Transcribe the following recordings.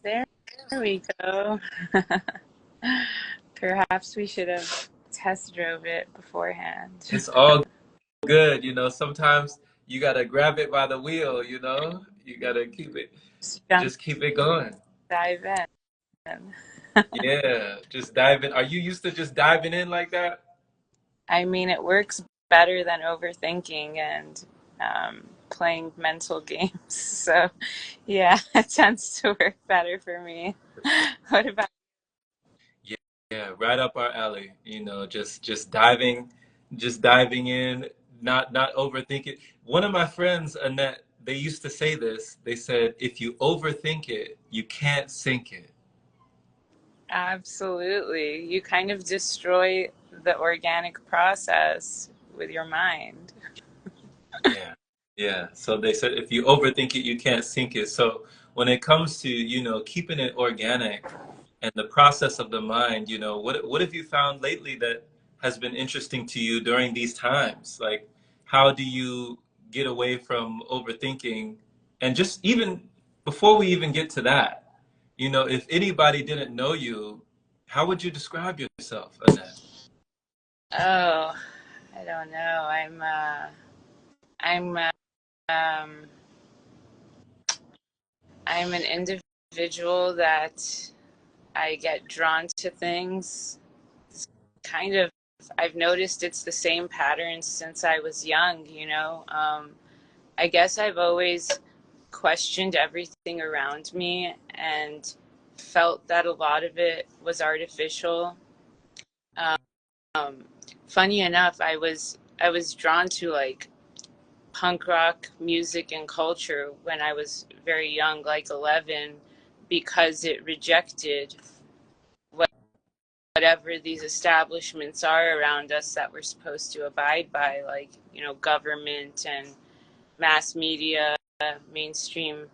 There we go. Perhaps we should have test drove it beforehand. It's all good. Sometimes you gotta grab it by the wheel, you gotta Just jump, just keep it going. dive in. Yeah, just dive in. Are you used to just diving in like that? I mean, it works better than overthinking and playing mental games. So, yeah, it tends to work better for me. What about Yeah, yeah, right up our alley. Just diving in, not overthink it. One of my friends, Annette, they used to say this. They said, if you overthink it, you can't sink it. absolutely? You kind of destroy the organic process with your mind. Yeah. Yeah. So they said if you overthink it, you can't sink it. So when it comes to, keeping it organic and the process of the mind, what have you found lately that has been interesting to you during these times? Like, how do you get away from overthinking? And just even before we even get to that, if anybody didn't know you, how would you describe yourself, Annette? Oh, I don't know. I'm um, I'm an individual that I get drawn to things. Kind of, I've noticed it's the same pattern since I was young. I guess I've always questioned everything around me and felt that a lot of it was artificial. Um, Funny enough, I was drawn to like punk rock music and culture when I was very young, like 11, because it rejected whatever these establishments are around us that we're supposed to abide by, like, government and mass media, mainstream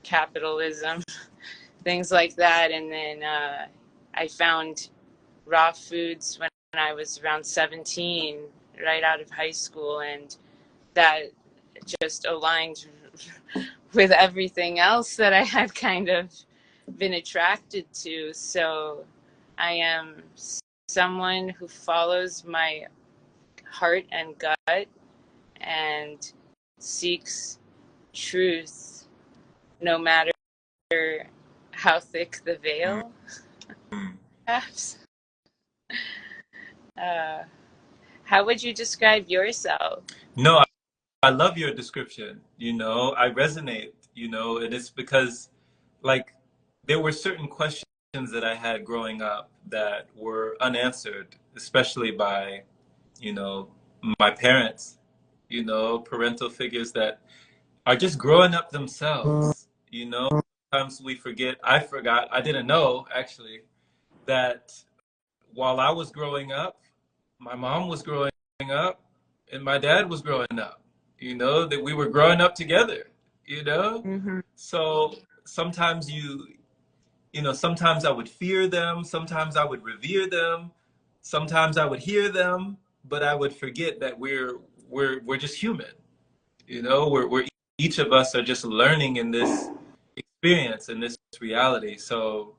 capitalism, things like that. And then I found raw foods when I was around 17, right out of high school, and that just aligned with everything else that I had kind of been attracted to. So I am someone who follows my heart and gut and seeks truth no matter how thick the veil, perhaps. Uh, how would you describe yourself? No, I love your description. I resonate, and it's because, like, there were certain questions that I had growing up that were unanswered, especially by, you know, my parents, parental figures that are just growing up themselves. Sometimes we forget, I forgot, I didn't know actually that while I was growing up, my mom was growing up and my dad was growing up, that we were growing up together, you know? Mm-hmm. So sometimes sometimes I would fear them, sometimes I would revere them, sometimes I would hear them, but I would forget that we're just human, we're each of us are just learning in this experience in this reality. So,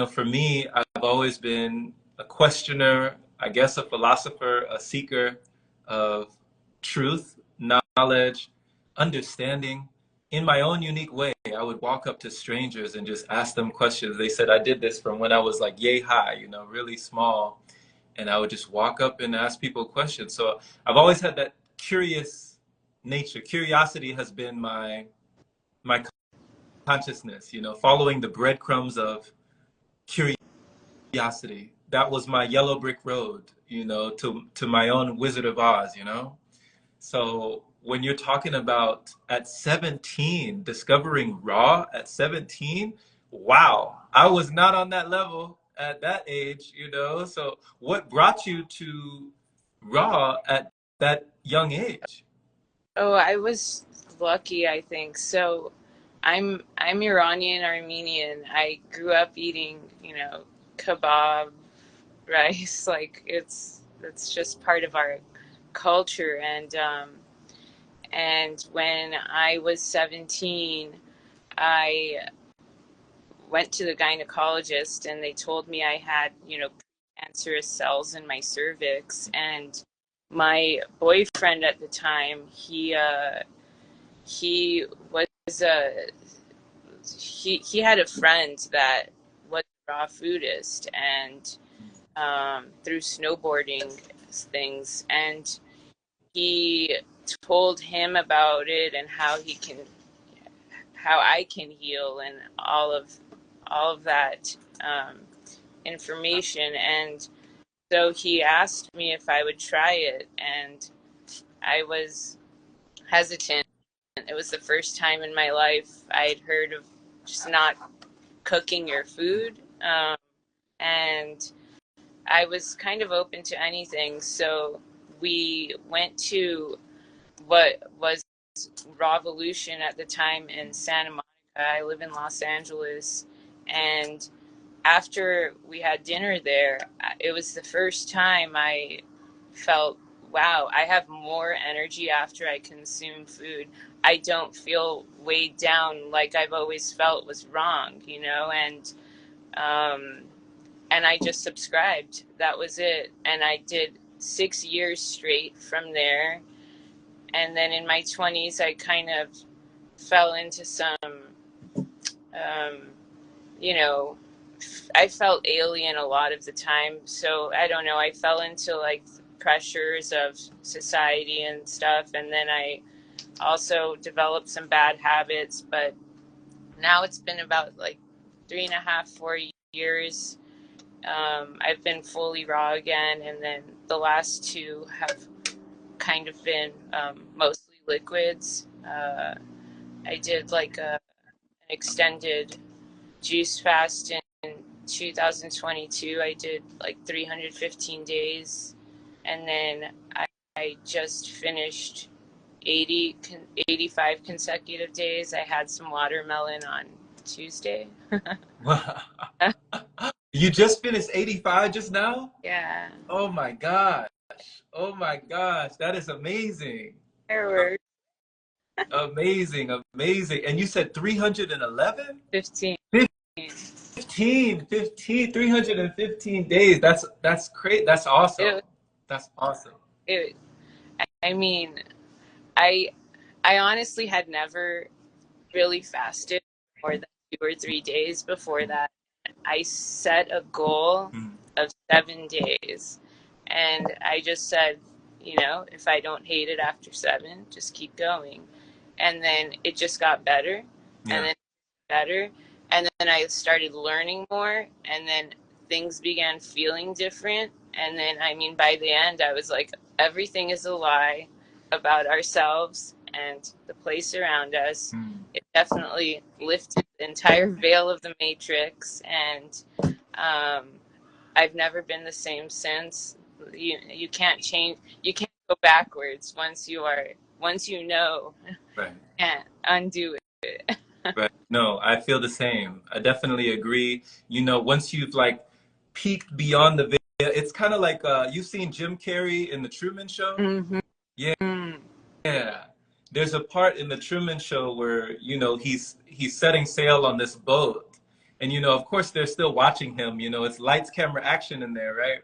for me, I've always been a questioner, I guess a philosopher, a seeker of truth, knowledge, understanding in my own unique way. I would walk up to strangers and just ask them questions. They said I did this from when I was like yay high, really small. And I would just walk up and ask people questions. So I've always had that curious nature. Curiosity has been my consciousness, following the breadcrumbs of curiosity. That was my yellow brick road, to my own Wizard of Oz. So when you're talking about at 17, discovering raw at 17, wow, I was not on that level at that age. So what brought you to raw at that young age? Oh, I was lucky, I think. So I'm Iranian Armenian. I grew up eating, kebab, rice, like it's just part of our culture. And when I was 17, I went to the gynecologist, and they told me I had, cancerous cells in my cervix. And my boyfriend at the time, he was a he had a friend that was a raw foodist, and through snowboarding things, and he told him about it and how I can heal, and all of that information. And so he asked me if I would try it, and I was hesitant. It was the first time in my life I had heard of just not cooking your food. And I was kind of open to anything. So we went to what was Revolution at the time in Santa Monica. I live in Los Angeles. And after we had dinner there, it was the first time I felt, wow, I have more energy after I consume food. I don't feel weighed down like I've always felt was wrong, and I just subscribed. That was it. And I did 6 years straight from there. And then in my 20s, I kind of fell into some, you know, I felt alien a lot of the time. So I don't know, I fell into like pressures of society and stuff. And then I also developed some bad habits. But now it's been about like 3.5, 4 years. I've been fully raw again. And then the last 2 have kind of been mostly liquids. I did like an extended juice fast in 2022. I did like 315 days, and then I just finished 85 consecutive days. I had some watermelon on Tuesday. Wow. You just finished 85 just now? Yeah. Oh my gosh. Oh my gosh. That is amazing. Fireworks. Amazing. Amazing. And you said 311? 15. 15, 315 days. That's great. That's awesome. That's awesome. I mean, I honestly had never really fasted more than 2 or 3 days before that. I set a goal of 7 days, and I just said, if I don't hate it after 7, just keep going. And then it just got better, and then better, and then I started learning more, and then things began feeling different. And then, I mean, by the end, I was like, everything is a lie about ourselves and the place around us. It definitely lifted the entire veil of the matrix, and I've never been the same since. You can't change. You can't go backwards once you know. Right. Can't undo it. Right. No, I feel the same. I definitely agree. Once you've like peaked beyond the veil, it's kind of like you've seen Jim Carrey in the Truman Show. Mm-hmm. Yeah. Yeah. There's a part in the Truman Show where, he's setting sail on this boat. And, of course, they're still watching him. It's lights, camera, action in there, right?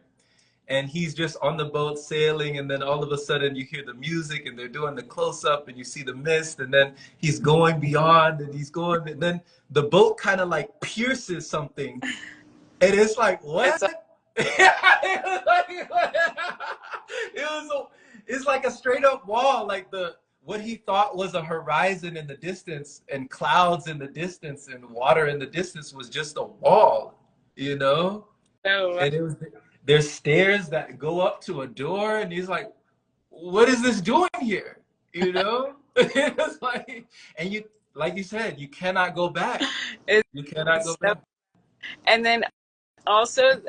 And he's just on the boat sailing, and then all of a sudden you hear the music, and they're doing the close-up, and you see the mist, and then he's going beyond, and then the boat kind of like pierces something. And it's like, what? It's like a straight up wall, like what he thought was a horizon in the distance and clouds in the distance and water in the distance was just a wall, Oh, and there's stairs that go up to a door, and he's like, what is this doing here? It's like, and you, like you said, you cannot go back. You cannot go back. And then also,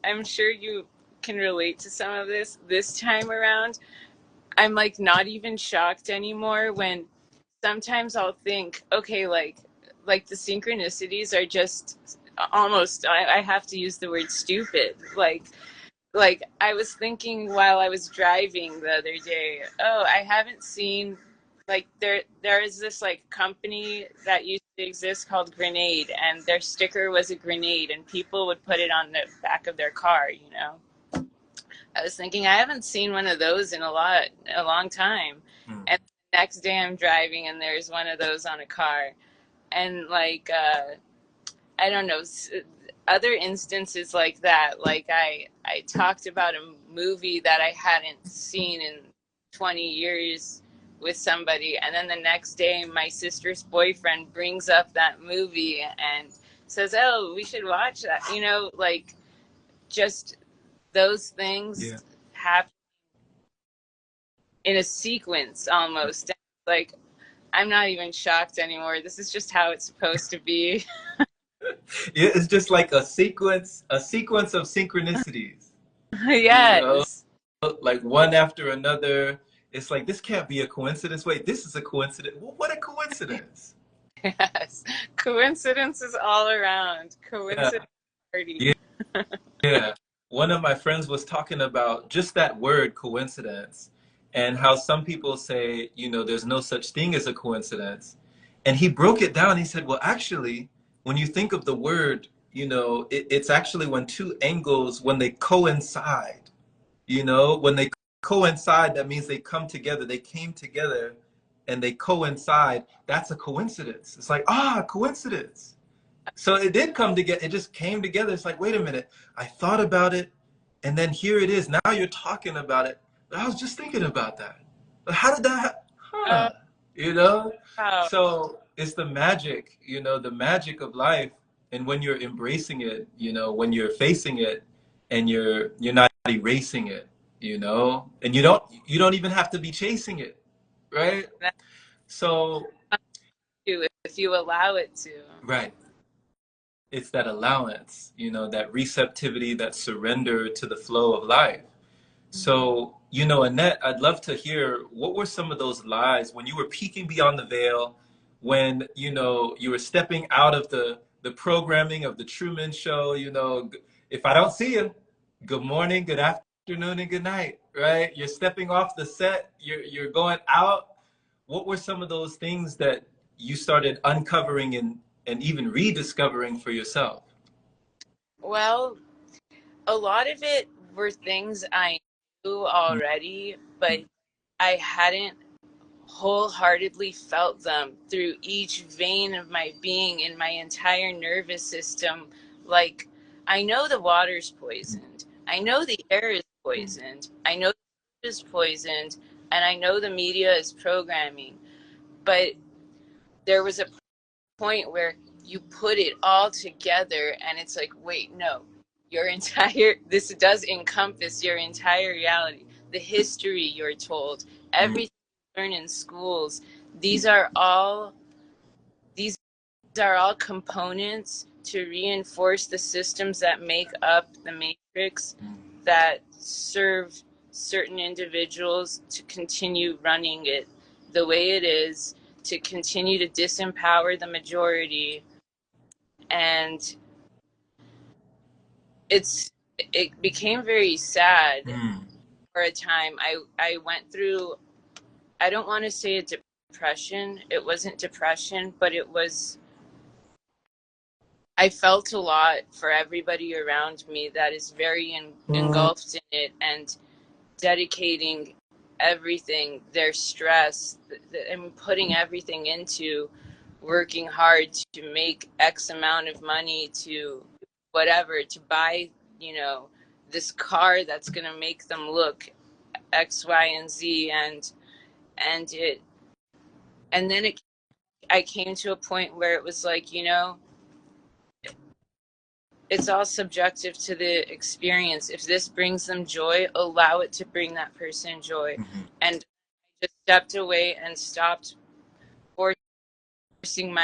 I'm sure you can relate to some of this time around. I'm like not even shocked anymore when sometimes I'll think, okay, like the synchronicities are just almost, I have to use the word stupid. Like I was thinking while I was driving the other day, oh, I haven't seen, like there is this like company that used exists called Grenade, and their sticker was a grenade, and people would put it on the back of their car, you know. I was thinking, I haven't seen one of those in a long time. And the next day I'm driving and there's one of those on a car. And like, I don't know, other instances like that. Like I talked about a movie that I hadn't seen in 20 years with somebody. And then the next day my sister's boyfriend brings up that movie and says, oh, we should watch that. You know, like just those things happen in a sequence almost. Like, I'm not even shocked anymore. This is just how it's supposed to be. It's just like a sequence of synchronicities. Yes. You know? Like one after another. It's like, this can't be a coincidence. Wait, this is a coincidence. Well, what a coincidence. Yes. Coincidences all around. Coincidence party. Yeah. One of my friends was talking about just that word coincidence and how some people say, you know, there's no such thing as a coincidence. And he broke it down. He said, well, actually, when you think of the word, you know, it's actually when two angles, when they coincide, you know, when they coincide, that means they come together. They came together and they coincide. That's a coincidence. It's like, coincidence. So it did come together. It just came together. It's like, wait a minute. I thought about it, and then here it is. Now you're talking about it. I was just thinking about that. But how did that? You know. Wow. So it's the magic. You know, the magic of life. And when you're embracing it, you know, when you're facing it, and you're not erasing it, you know, and you don't even have to be chasing it, right? So if you allow it to. Right. It's that allowance, you know, that receptivity, that surrender to the flow of life. So, you know, Annette, I'd love to hear, what were some of those lies when you were peeking beyond the veil, when, you know, you were stepping out of the programming of the Truman Show, you know, if I don't see you, good morning, good afternoon, and good night, right? You're stepping off the set, you're going out. What were some of those things that you started uncovering and even rediscovering for yourself? Well, a lot of it were things I knew already, but I hadn't wholeheartedly felt them through each vein of my being in my entire nervous system. Like, I know the water's poisoned. I know the air is poisoned. I know the food is poisoned. And I know the media is programming. But there was a point where you put it all together and it's like, wait, no, this does encompass your entire reality, the history you're told, everything you learn in schools. These are all components to reinforce the systems that make up the matrix that serve certain individuals to continue running it the way it is, to continue to disempower the majority. And it became very sad for a time. I went through, I don't want to say a depression. It wasn't depression, but I felt a lot for everybody around me that is very engulfed in it and dedicating everything, their stress, and putting everything into working hard to make X amount of money, to whatever, to buy, you know, this car that's going to make them look X, Y, and Z. And then I came to a point where it was like, you know, it's all subjective to the experience. If this brings them joy, allow it to bring that person joy. And I just stepped away and stopped forcing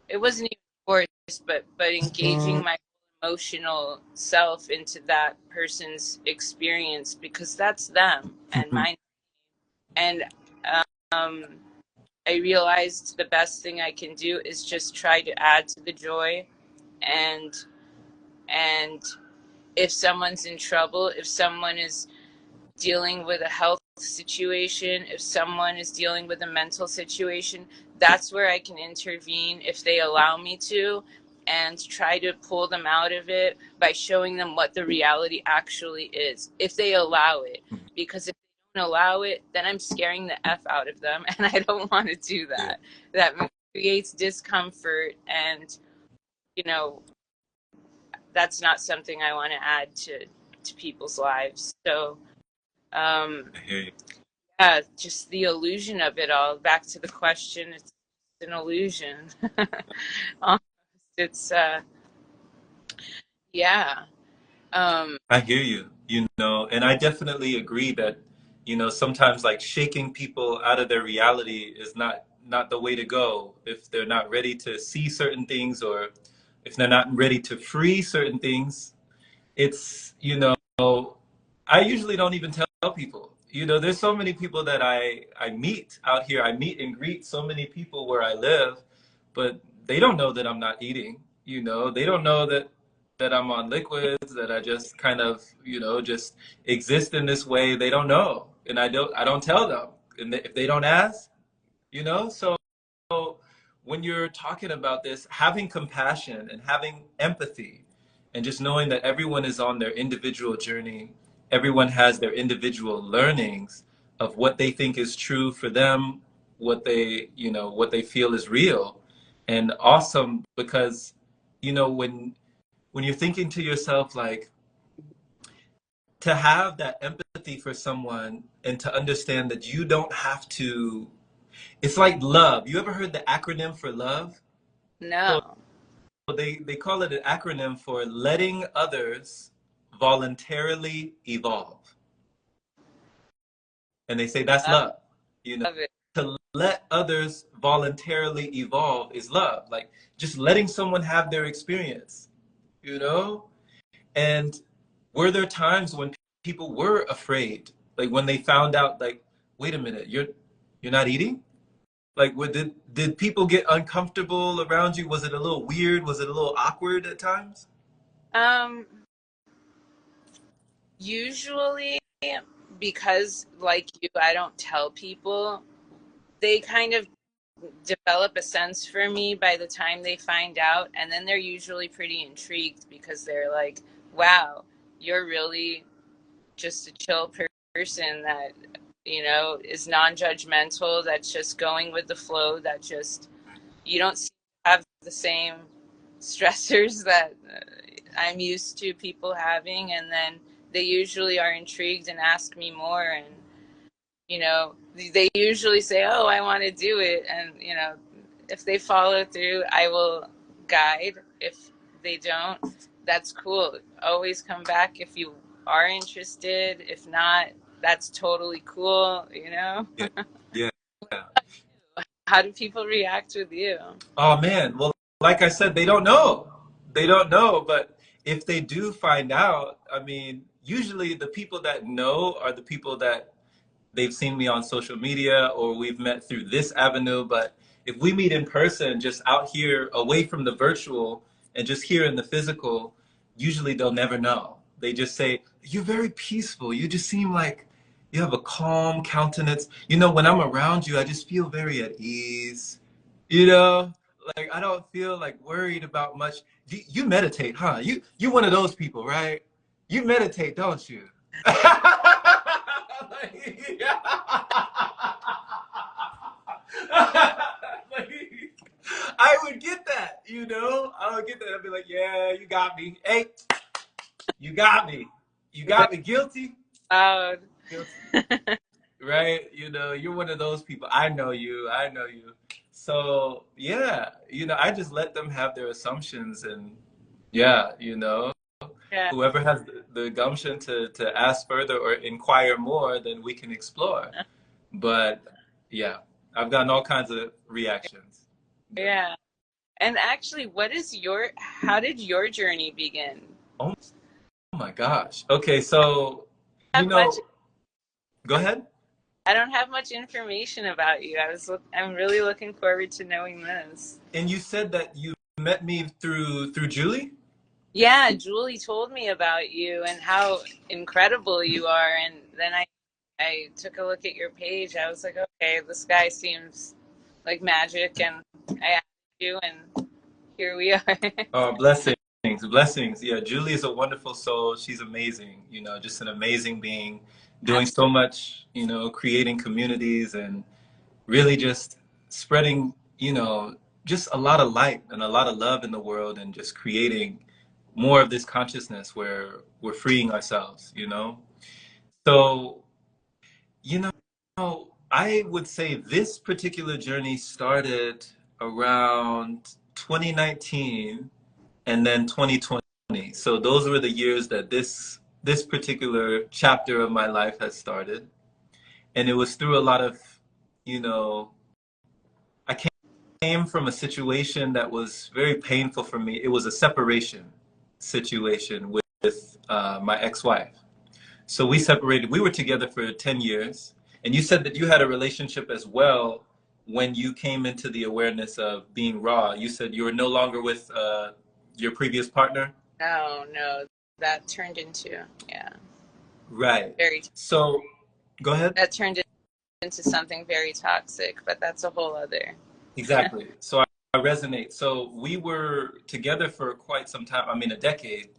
it wasn't even forced, but engaging my emotional self into that person's experience, because that's them and mine. And I realized the best thing I can do is just try to add to the joy. And if someone's in trouble, if someone is dealing with a health situation, if someone is dealing with a mental situation, that's where I can intervene if they allow me to, and try to pull them out of it by showing them what the reality actually is, if they allow it. Because if they don't allow it, then I'm scaring the F out of them, and I don't want to do that. That creates discomfort, and, you know, that's not something I want to add to people's lives. So, I hear you. yeah, just the illusion of it all. Back to the question, it's an illusion. It's yeah. I hear you, you know, and I definitely agree that, you know, sometimes like shaking people out of their reality is not the way to go if they're not ready to see certain things, or if they're not ready to free certain things. It's, you know, I usually don't even tell people. You know, there's so many people that I meet out here. I meet and greet so many people where I live, but they don't know that I'm not eating. You know, they don't know that I'm on liquids, that I just kind of, you know, just exist in this way. They don't know, and I don't tell them, and if they don't ask, you know. So when you're talking about this, having compassion and having empathy, and just knowing that everyone is on their individual journey, everyone has their individual learnings of what they think is true for them, what they, you know, what they feel is real and awesome. Because, you know, when you're thinking to yourself, like, to have that empathy for someone and to understand that you don't have to, it's like love. You ever heard the acronym for love? So No. they call it an acronym for letting others voluntarily evolve. And they say that's Love love. You know, it. to let others voluntarily evolve is love. Like just letting someone have their experience, you know? And were there times when people were afraid? Like when they found out, like, wait a minute, you're not eating? Like, did people get uncomfortable around you? Was it a little weird? Was it a little awkward at times? Um, Usually, because like you, I don't tell people, they kind of develop a sense for me by the time they find out, and then they're usually pretty intrigued because they're like, wow, you're really just a chill person that, you know, is non-judgmental, that's just going with the flow, that just, you don't have the same stressors that I'm used to people having. And then they usually are intrigued and ask me more, and, you know, they usually say, oh, I want to do it. And, you know, if they follow through, I will guide. If they don't, that's cool. Always come back if you are interested. If not, that's totally cool, you know? Yeah, yeah. How do people react with you? Oh man, well, like I said, they don't know. They don't know, but if they do find out, I mean, usually the people that know are the people that they've seen me on social media or we've met through this avenue. But if we meet in person, just out here away from the virtual and just here in the physical, usually they'll never know. They just say, you're very peaceful. You just seem like you have a calm countenance. You know, when I'm around you, I just feel very at ease. You know, like I don't feel like worried about much. You meditate, huh? You one of those people, right? You meditate, don't you? Like, yeah. Like, I would get that, you know? I would get that. I'd be like, yeah, you got me. Hey, you got me. You got me guilty. Loud. Guilty. Right? You know, you're one of those people. I know you. I know you. So, yeah, you know, I just let them have their assumptions and yeah, you know, Yeah. whoever has the gumption to ask further or inquire more, then we can explore. But yeah, I've gotten all kinds of reactions. Yeah. Yeah. And actually, how did your journey begin? Oh my gosh. Okay, so, you Have much, know, go ahead. I don't have much information about you. I'm really looking forward to knowing this. And you said that you met me through Julie? Yeah, Julie told me about you and how incredible you are, and then I I took a look at your page. I was like, okay, this guy seems like magic, and I asked you, and here we are. Oh, blessings, blessings. Yeah, Julie is a wonderful soul. She's amazing, you know, just an amazing being, doing so much, you know, creating communities and really just spreading, you know, just a lot of light and a lot of love in the world and just creating more of this consciousness where we're freeing ourselves, you know? So, you know, I would say this particular journey started around 2019 and then 2020. So those were the years that this particular chapter of my life has started. And it was through a lot of, you know, I came from a situation that was very painful for me. It was a separation situation with my ex-wife. So we separated. We were together for 10 years. And you said that you had a relationship as well when you came into the awareness of being raw. You said you were no longer with your previous partner? No, that turned into, yeah. Right. Very. So go ahead. That turned into something very toxic, but that's a whole other. Exactly. So I resonate. So we were together for quite some time, I mean, a decade,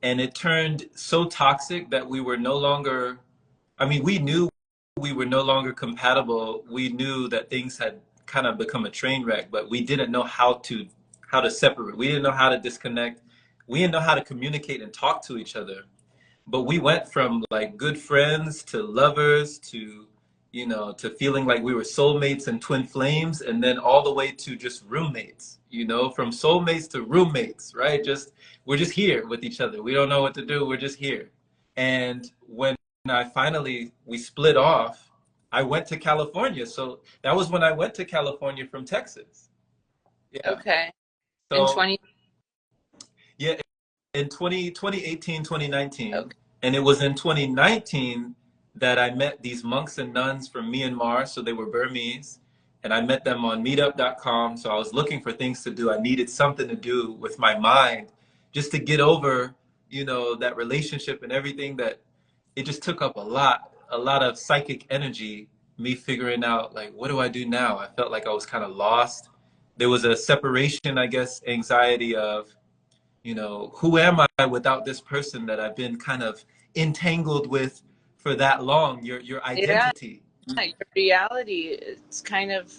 and it turned so toxic that we were no longer, I mean, we knew we were no longer compatible. We knew that things had kind of become a train wreck, but we didn't know how to separate. We didn't know how to disconnect. We didn't know how to communicate and talk to each other. But we went from like good friends to lovers to, you know, to feeling like we were soulmates and twin flames, and then all the way to just roommates, you know, from soulmates to roommates, right? Just, we're just here with each other. We don't know what to do. We're just here. And when we split off, I went to California. So that was when I went to California from Texas. Yeah. Okay. In So 20. yeah, in 2018, 2019. Okay. And it was in 2019 that I met these monks and nuns from Myanmar. So they were Burmese. And I met them on meetup.com. So I was looking for things to do. I needed something to do with my mind just to get over, you know, that relationship and everything that it just took up a lot of psychic energy, me figuring out like, what do I do now? I felt like I was kind of lost. There was a separation, I guess, anxiety of, you know, who am I without this person that I've been kind of entangled with for that long? Your Yeah, identity. your reality, it's kind of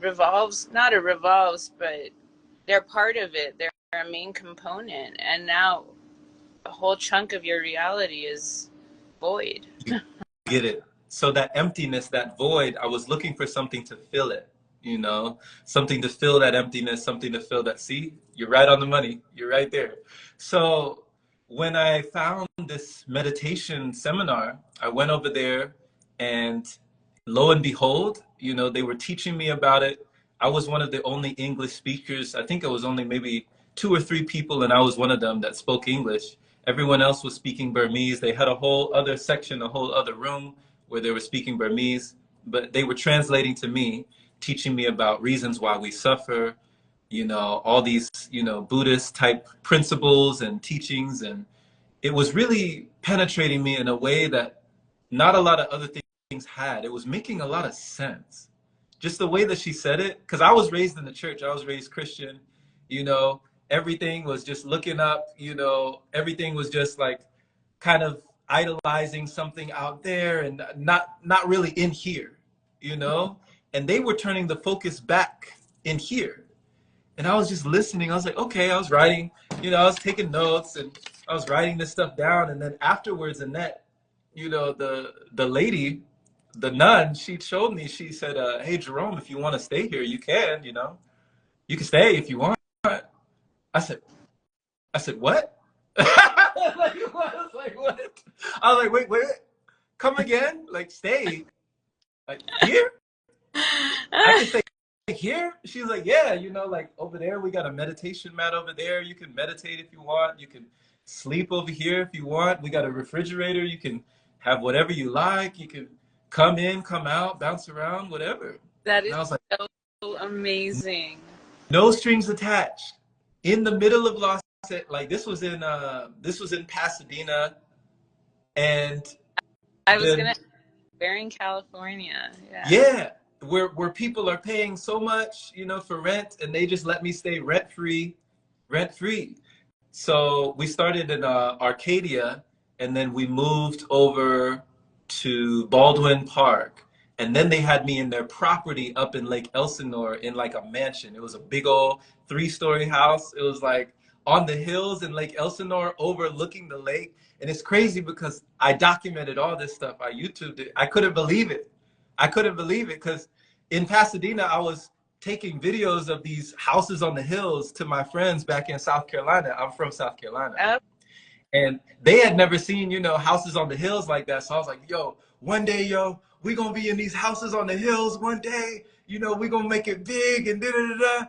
revolves, not a revolves, but they're part of it. They're a main component. And now a whole chunk of your reality is void. You get it. So that emptiness, that void, I was looking for something to fill it, you know, something to fill that emptiness, something to fill that. See, you're right on the money. You're right there. So when I found this meditation seminar, I went over there and lo and behold, you know, they were teaching me about it. I was one of the only English speakers. I think it was only maybe two or three people, and I was one of them that spoke English. Everyone else was speaking Burmese. They had a whole other section, a whole other room where they were speaking Burmese, but they were translating to me, teaching me about reasons why we suffer, you know, all these, you know, Buddhist type principles and teachings. And it was really penetrating me in a way that not a lot of other things had. It was making a lot of sense. Just the way that she said it, because I was raised in the church, I was raised Christian, you know, everything was just looking up, you know, everything was just like kind of idolizing something out there and not really in here, you know. And they were turning the focus back in here. And I was just listening. I was like, okay, I was writing, you know, I was taking notes and I was writing this stuff down. And then afterwards, Annette, you know, the lady, the nun, she showed me, she said, hey, Jerome, if you want to stay here, you can, you know, you can stay if you want. I said, what? I was like, what? I was like, wait, come again? Like, stay? Like, here? I can stay here? She's like, yeah, you know, like over there, we got a meditation mat over there. You can meditate if you want. You can sleep over here if you want. We got a refrigerator. You can have whatever you like. You can come in, come out, bounce around, whatever. That And is I was like, so amazing. no strings attached. In the middle of Los Angeles, like this was in Pasadena, and I was then gonna. We're in California. Yeah. yeah, where people are paying so much, you know, for rent, and they just let me stay rent free, rent free. So we started in Arcadia, and then we moved over to Baldwin Park. And then they had me in their property up in Lake Elsinore in like a mansion. It was a big old 3-story house. It was like on the hills in Lake Elsinore overlooking the lake. And it's crazy because I documented all this stuff. I YouTubed it. I couldn't believe it. I couldn't believe it because in Pasadena, I was taking videos of these houses on the hills to my friends back in South Carolina. I'm from South Carolina. Oh, And they had never seen, you know, houses on the hills like that. So I was like, yo, one day, yo, we gonna be in these houses on the hills one day. You know, we gonna make it big and da da da da.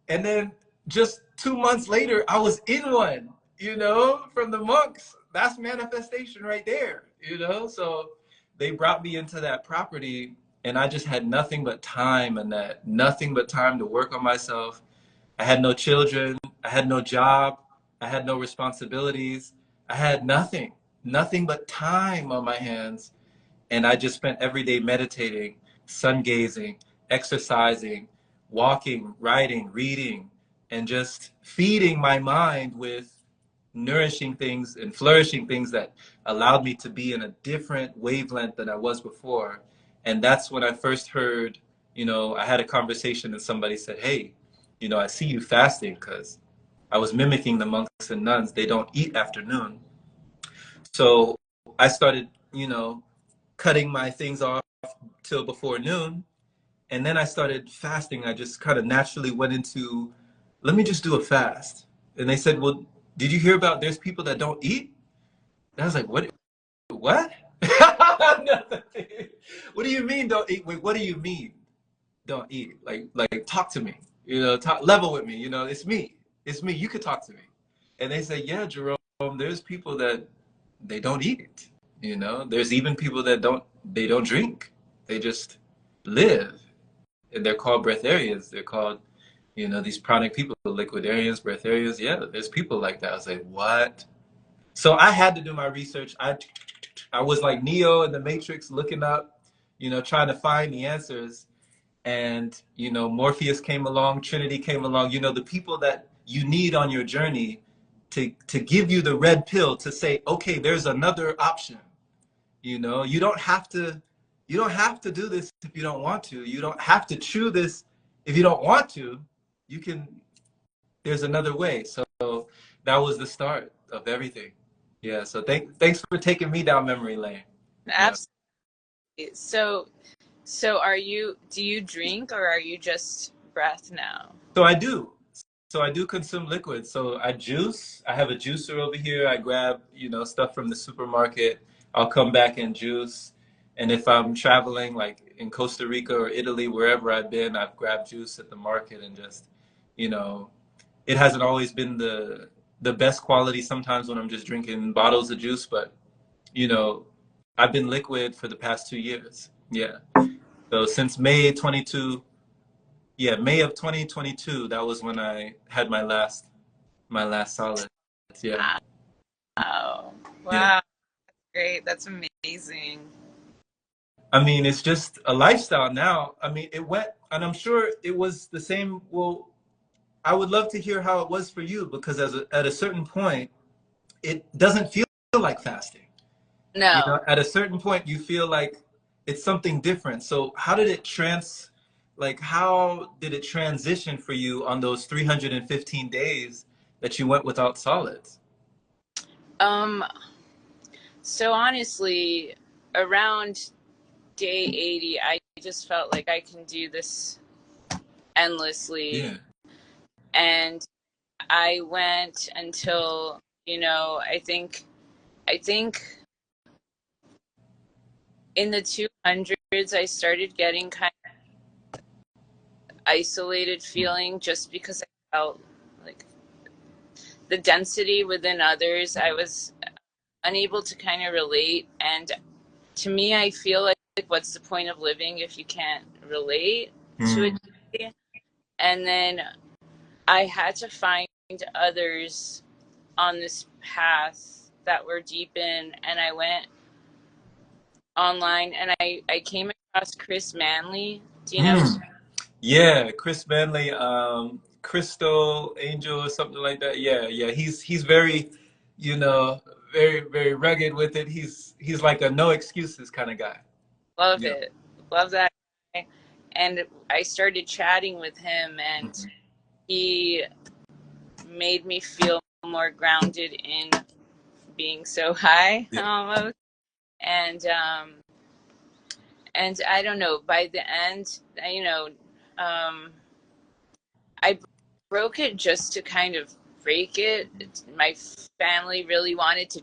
And then just 2 months later, I was in one, you know, from the monks. That's manifestation right there, you know? So they brought me into that property and I just had nothing but time, and that nothing but time to work on myself. I had no children. I had no job. I had no responsibilities. I had nothing, nothing but time on my hands. And I just spent every day meditating, sun gazing, exercising, walking, writing, reading, and just feeding my mind with nourishing things and flourishing things that allowed me to be in a different wavelength than I was before. And that's when I first heard, you know, I had a conversation and somebody said, hey, you know, I see you fasting, because I was mimicking the monks and nuns. They don't eat after noon. So I started, you know, cutting my things off till before noon. And then I started fasting. I just kind of naturally went into, let me just do a fast. And they said, well, did you hear about there's people that don't eat? And I was like, what? What do you mean don't eat? Wait, what do you mean don't eat? Like talk to me, you know, talk level with me, you know, it's me. It's me. You could talk to me. And they say, yeah, Jerome, there's people that they don't eat. You know, there's even people that they don't drink. They just live. And they're called breatharians. They're called, you know, these pranic people, liquidarians, breatharians. Yeah, there's people like that. I was like, what? So I had to do my research. I was like Neo in the Matrix looking up, you know, trying to find the answers. And, you know, Morpheus came along, Trinity came along, you know, the people that you need on your journey to give you the red pill to say, okay, there's another option. You know, you don't have to do this if you don't want to. You don't have to chew this if you don't want to. You can, there's another way. So that was the start of everything. Yeah. So thanks for taking me down memory lane. Yeah. absolutely. So do you drink or are you just breath now? So I do. So I do consume liquids. So I juice. I have a juicer over here. I grab, you know, stuff from the supermarket. I'll come back and juice. And if I'm traveling, like in Costa Rica or Italy, wherever I've been, I've grabbed juice at the market and just, you know, it hasn't always been the best quality sometimes when I'm just drinking bottles of juice, but you know, I've been liquid for the past 2 years. Yeah. So since May 22, yeah, May of 2022, that was when I had my last solid. Yeah. Wow. Yeah. Wow. Great. That's amazing. I mean, it's just a lifestyle now. I mean, it went, and I'm sure it was the same. Well, I would love to hear how it was for you, because at a certain point, it doesn't feel like fasting. You know, No. at a certain point, you feel like it's something different. So how did it transition for you on those 315 days that you went without solids? Um, so honestly, around day 80, I just felt like I can do this endlessly. Yeah. And I went until, I think in the 200s, I started getting kind of isolated feeling just because I felt like the density within others, I was unable to kind of relate. And to me, I feel like what's the point of living if you can't relate to Mm. it? And then I had to find others on this path that were deep in, and I went online, and I came across Chris Manley. Do you know? Mm. Yeah, Chris Bentley, Crystal Angel or something like that. Yeah, yeah. He's very, you know, very rugged with it. He's like a no excuses kind of guy. Love Yeah. it. Love that guy. And I started chatting with him, and Mhm. he made me feel more grounded in being so high Yeah. almost. And I don't know, by the end, um, I broke it just to kind of break it. My family really wanted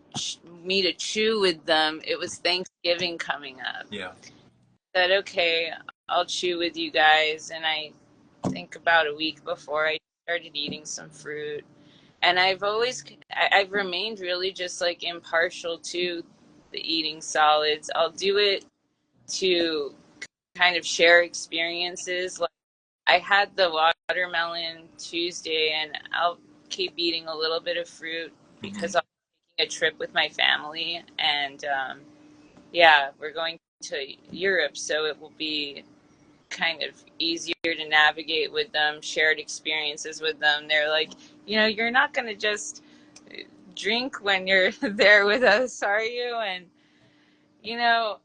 me to chew with them. It was Thanksgiving coming up. Yeah. I said, okay, I'll chew with you guys. And I think about a week before I started eating some fruit. And I've remained really just like impartial to the eating solids. I'll do it to kind of share experiences. Like I had the watermelon Tuesday, and I'll keep eating a little bit of fruit Hmm. because I'm taking a trip with my family, and yeah, we're going to Europe, so it will be kind of easier to navigate with them, shared experiences with them. They're like, you're not going to just drink when you're there with us, are you? And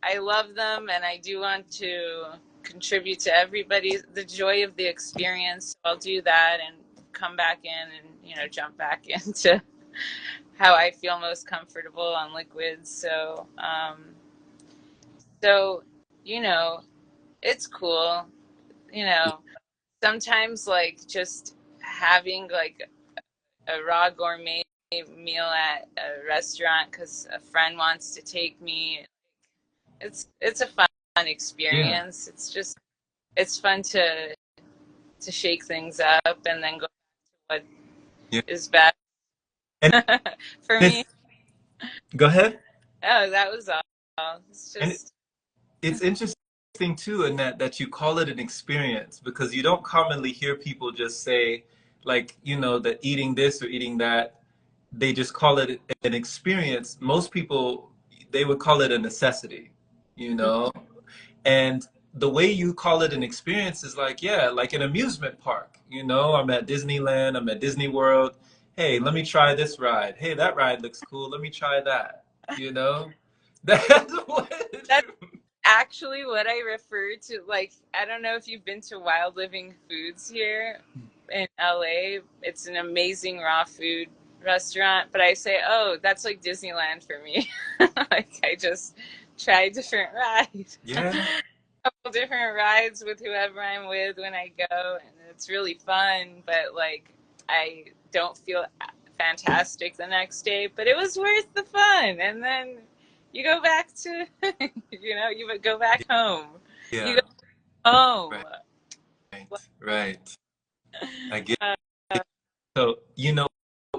I love them, and I do want to contribute to everybody the joy of the experience. So I'll do that and come back in and jump back into how I feel most comfortable on liquids. So you know, it's cool. You know, sometimes like just having like a raw gourmet meal at a restaurant because a friend wants to take me. It's a fun Yeah. experience. It's fun to shake things up and then go to what Yeah. is best And for me. it's go ahead. Oh, that was all. It's And just it's interesting too, Annette, that you call it an experience because you don't commonly hear people just say, like, that eating this or eating that, they just call it an experience. Most people, they would call it a necessity, you know? And the way you call it an experience is like, yeah, like an amusement park. I'm at Disneyland, I'm at Disney World. Hey, let me try this ride. Hey, that ride looks cool. Let me try that. You know? That's what that's actually what I refer to. Like, I don't know if you've been to Wild Living Foods here in LA. It's an amazing raw food restaurant, but I say, oh, that's like Disneyland for me. Like, I just try different rides. Yeah, Couple different rides with whoever I'm with when I go, and it's really fun. But like, I don't feel fantastic the next day, but it was worth the fun. And then you go back to, you go back home. You yeah, go home. right, right. I get Uh, it. So,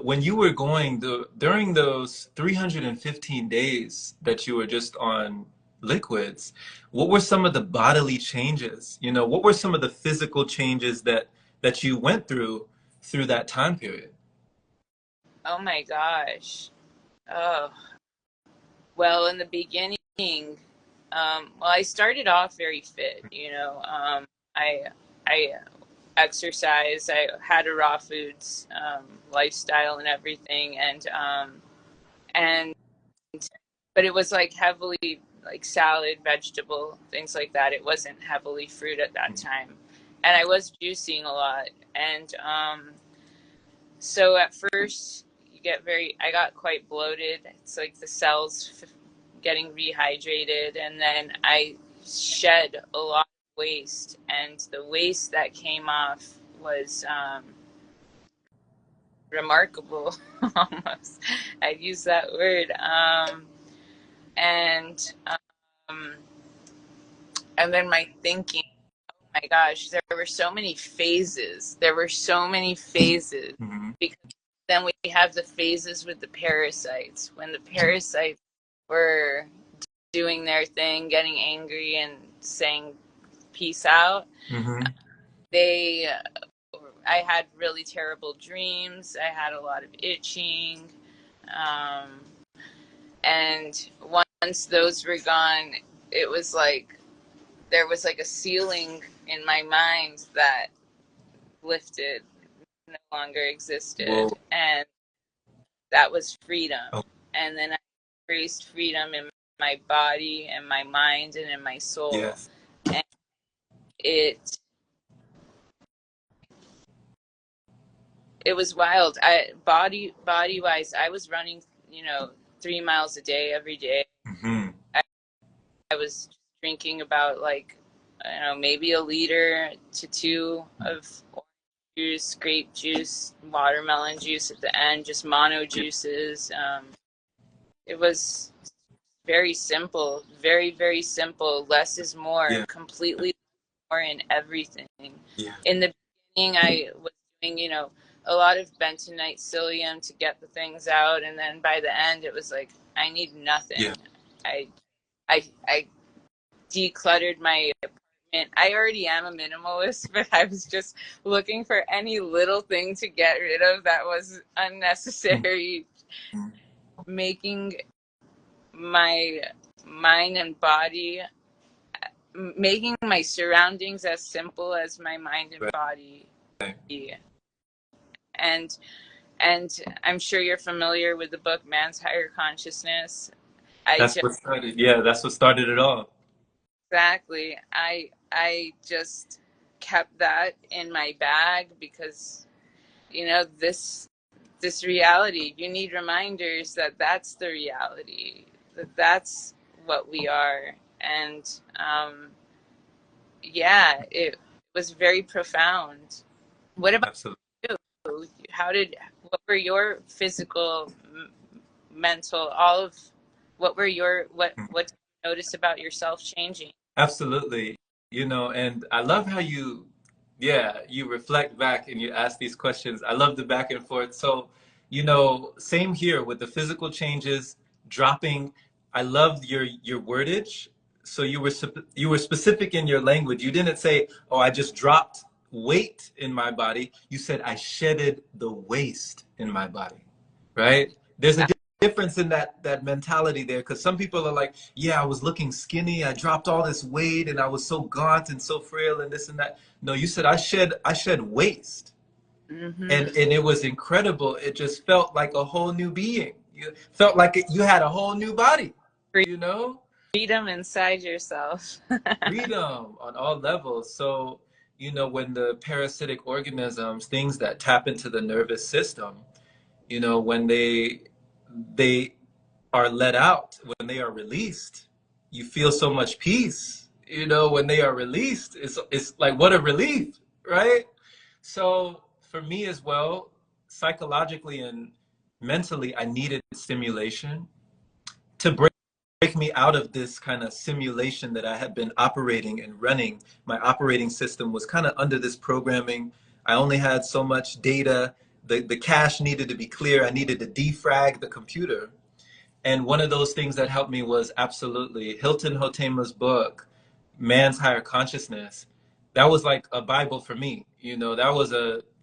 when you were going during those 315 days that you were just on liquids, what were some of the bodily changes? What were some of the physical changes that you went through that time period? oh my gosh. Oh, well, in the beginning, well, I started off very fit. I I exercise. I had a raw foods lifestyle and everything, and but it was like heavily like salad, vegetable, things like that. It wasn't heavily fruit at that time, and I was juicing a lot. And so at first, I got quite bloated. It's like the cells getting rehydrated, and then I shed a lot of waste, and the waste that came off was remarkable. Almost, I'd use that word. And um, and then my thinking, oh my gosh, there were so many phases. There were so many phases Mm-hmm. because then we have the phases with the parasites. When the parasites were doing their thing, getting angry and saying peace out, Mm-hmm. they I had really terrible dreams. I had a lot of itching. Um, and once those were gone, it was like there was like a ceiling in my mind that lifted, no longer existed, Whoa. and that was freedom. Oh, And then I embraced freedom in my body and my mind and in my soul. yes. And it was wild. Body wise, I was running, 3 miles a day every day. Mm-hmm. I was drinking about like, maybe a liter to two of orange juice, grape juice, watermelon juice at the end, just mono Yeah. juices. It was very simple, very, very simple. Less is more, Yeah. completely more in everything. Yeah. In the beginning, I was doing, a lot of bentonite psyllium to get the things out. And then by the end, it was like, I need nothing. Yeah. I decluttered my apartment. I already am a minimalist, but I was just looking for any little thing to get rid of that was unnecessary, Mm-hmm. making my mind and body, making my surroundings as simple as my mind and body. Right. And and I'm sure you're familiar with the book Man's Higher Consciousness. I That's just what started. Yeah, that's what started it all. exactly. I just kept that in my bag because this reality, you need reminders that that's the reality, that that's what we are. And yeah, it was very profound. What about Absolutely. you? What were your physical, mental, all of, what did you notice about yourself changing? Absolutely. And I love how you reflect back and you ask these questions. I love the back and forth. So, same here with the physical changes, dropping. I loved your wordage. So you were specific in your language. You didn't say, "Oh, I just dropped weight in my body." You said, "I shedded the waste in my body." Right? There's a difference in that mentality there, because some people are like, yeah, I was looking skinny, I dropped all this weight and I was so gaunt and so frail and this and that. No, you said I shed waste. Mm-hmm. And it was incredible. It just felt like a whole new being. You felt like you had a whole new body, you know Freedom inside yourself. freedom on all levels. So, when the parasitic organisms, things that tap into the nervous system, when they are let out, when they are released, you feel so much peace. When they are released, it's like, what a relief, right? So for me as well, psychologically and mentally, I needed stimulation to break me out of this kind of simulation that I had been operating and running. My operating system was kind of under this programming. I only had so much data. The cache needed to be clear. I needed to defrag the computer. And one of those things that helped me was absolutely Hilton Hotema's book, Man's Higher Consciousness. That was like a Bible for me. That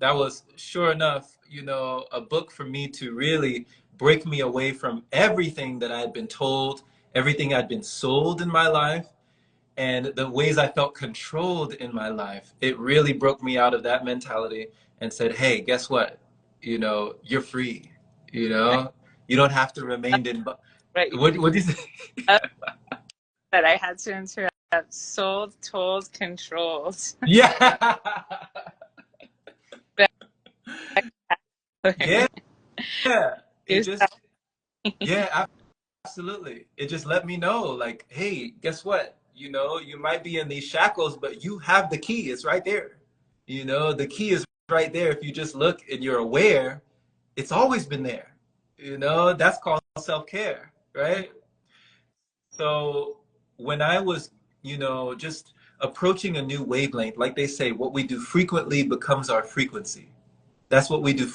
was sure enough, a book for me to really break me away from everything that I had been told, everything I'd been sold in my life, and the ways I felt controlled in my life. It really broke me out of that mentality and said, hey, guess what? You're free. You know, you don't have to remain in. Right. What do you say? That I had to interrupt. Sold, told, controlled. Yeah. Yeah. It just, yeah, absolutely. It just let me know, like, hey, guess what? You might be in these shackles, but you have the key. It's right there. The key is right there. If you just look and you're aware, it's always been there. That's called self-care, right? So when I was, just approaching a new wavelength, like they say, what we do frequently becomes our frequency. That's what we do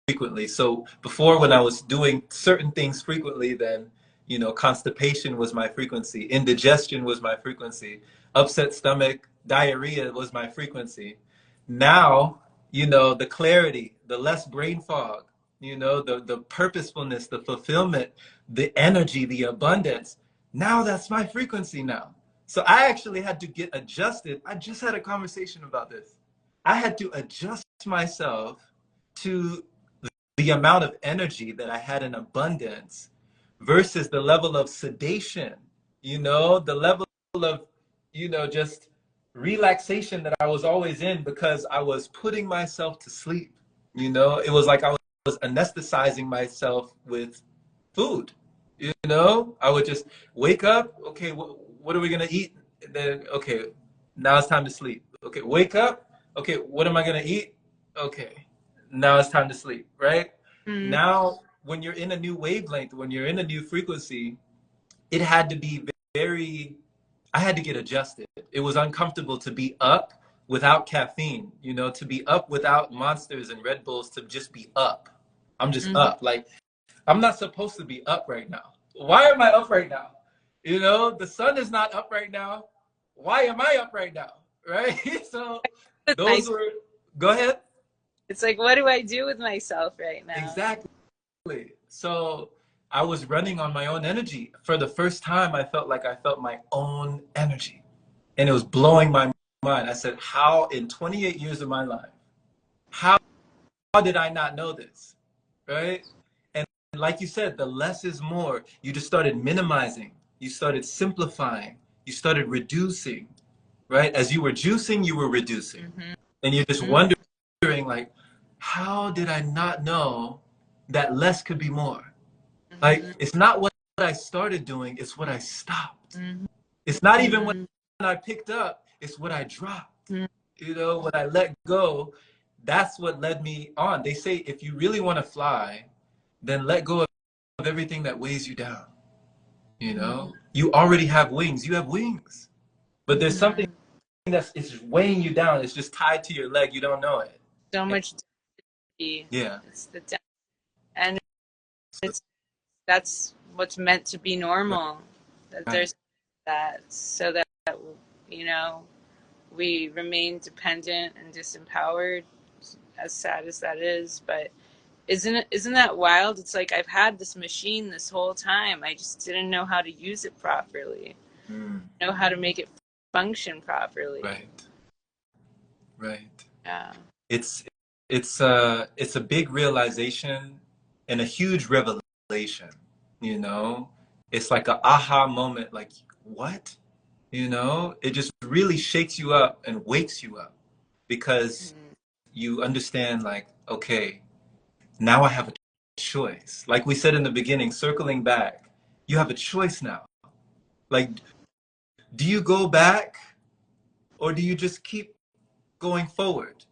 frequently. So before, when I was doing certain things frequently, then, constipation was my frequency, indigestion was my frequency, upset stomach, diarrhea was my frequency. Now, the clarity, the less brain fog, the purposefulness, the fulfillment, the energy, the abundance, Now that's my frequency now. So I actually had to get adjusted. I just had a conversation about this. I had to adjust myself to the amount of energy that I had in abundance versus the level of sedation, the level of, just relaxation that I was always in because I was putting myself to sleep. It was like I was anesthetizing myself with food. I would just wake up. Okay, what are we gonna eat? And then okay, now it's time to sleep. Okay, wake up. Okay, what am I gonna eat? Okay, now it's time to sleep. Right Mm. now, when you're in a new wavelength, when you're in a new frequency, it had to be very. I had to get adjusted. It was uncomfortable to be up without caffeine. To be up without Monsters and Red Bulls. To just be up. I'm just Mm-hmm. up. Like I'm not supposed to be up right now. Why am I up right now? The sun is not up right now. Why am I up right now? Right? So those were, go ahead. It's like, what do I do with myself right now? Exactly. So I was running on my own energy. For the first time, I felt like I felt my own energy. And it was blowing my mind. I said, how in 28 years of my life, how did I not know this? Right? And like you said, the less is more. You just started minimizing. You started simplifying. You started reducing, right? As you were juicing, you were reducing. Mm-hmm. And you're just wondering, like, how did I not know that less could be more? Mm-hmm. Like, it's not what I started doing, it's what I stopped. Mm-hmm. It's not even what I picked up, it's what I dropped. Mm-hmm. When I let go, that's what led me on. They say if you really want to fly, then let go of everything that weighs you down. You already have wings. You have wings. But there's something it's weighing you down. It's just tied to your leg. You don't know it. So much density. Yeah. It's the density. And that's what's meant to be normal. That there's that, so that we remain dependent and disempowered, as sad as that is. But isn't that wild? It's like I've had this machine this whole time. I just didn't know how to use it properly. Know how to make it function properly. Right. Yeah. It's a big realization and a huge revelation. It's like an aha moment. Like what? It just really shakes you up and wakes you up because you understand, like, okay, now I have a choice. Like we said in the beginning, circling back, you have a choice now. Like, do you go back or do you just keep going forward?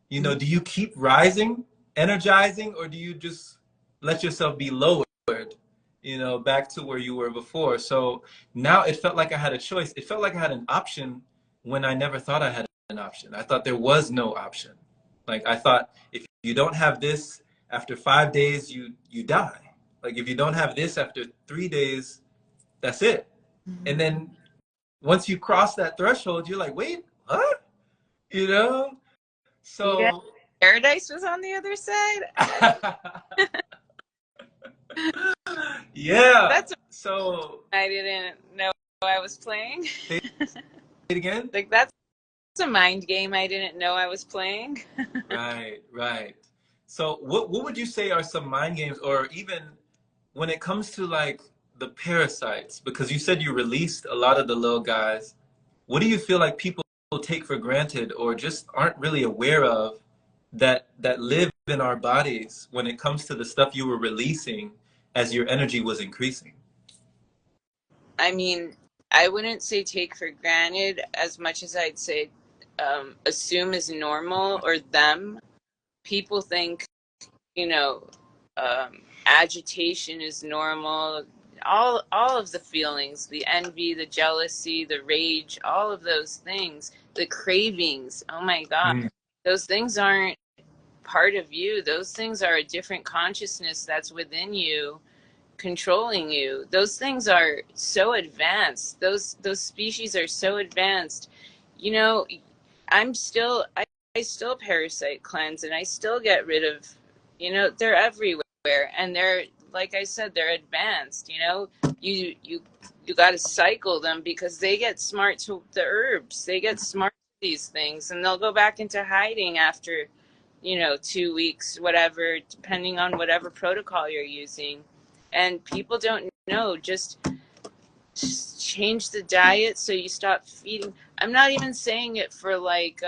Do you keep rising, energizing, or do you just let yourself be lowered, back to where you were before? So now it felt like I had a choice. It felt like I had an option when I never thought I had an option. I thought there was no option. Like I thought if you don't have this after 5 days, you die. Like if you don't have this after 3 days, that's it. And then once you cross that threshold, you're like, wait, what? So yeah. Paradise was on the other side. Yeah. That's so I didn't know I was playing. Say it again. Like that's a mind game I didn't know I was playing. Right. So what would you say are some mind games, or even when it comes to like the parasites? Because you said you released a lot of the little guys. What do you feel like people take for granted or just aren't really aware of that live in our bodies when it comes to the stuff you were releasing as your energy was increasing? I mean, I wouldn't say take for granted as much as I'd say assume is normal, or them. People think, you know, agitation is normal. All of the feelings, the envy, the jealousy, the rage, all of those things, the cravings. Oh my God, those things aren't part of you. Those things are a different consciousness that's within you, controlling you. Those things are so advanced. Those species are so advanced. You know, I still parasite cleanse, and I still get rid of, they're everywhere, and they're, like I said, they're advanced. You you got to cycle them because they get smart to the herbs. They get smart to these things, and they'll go back into hiding after, 2 weeks, whatever, depending on whatever protocol you're using. And people don't know, just change the diet so you stop feeding. I'm not even saying it for like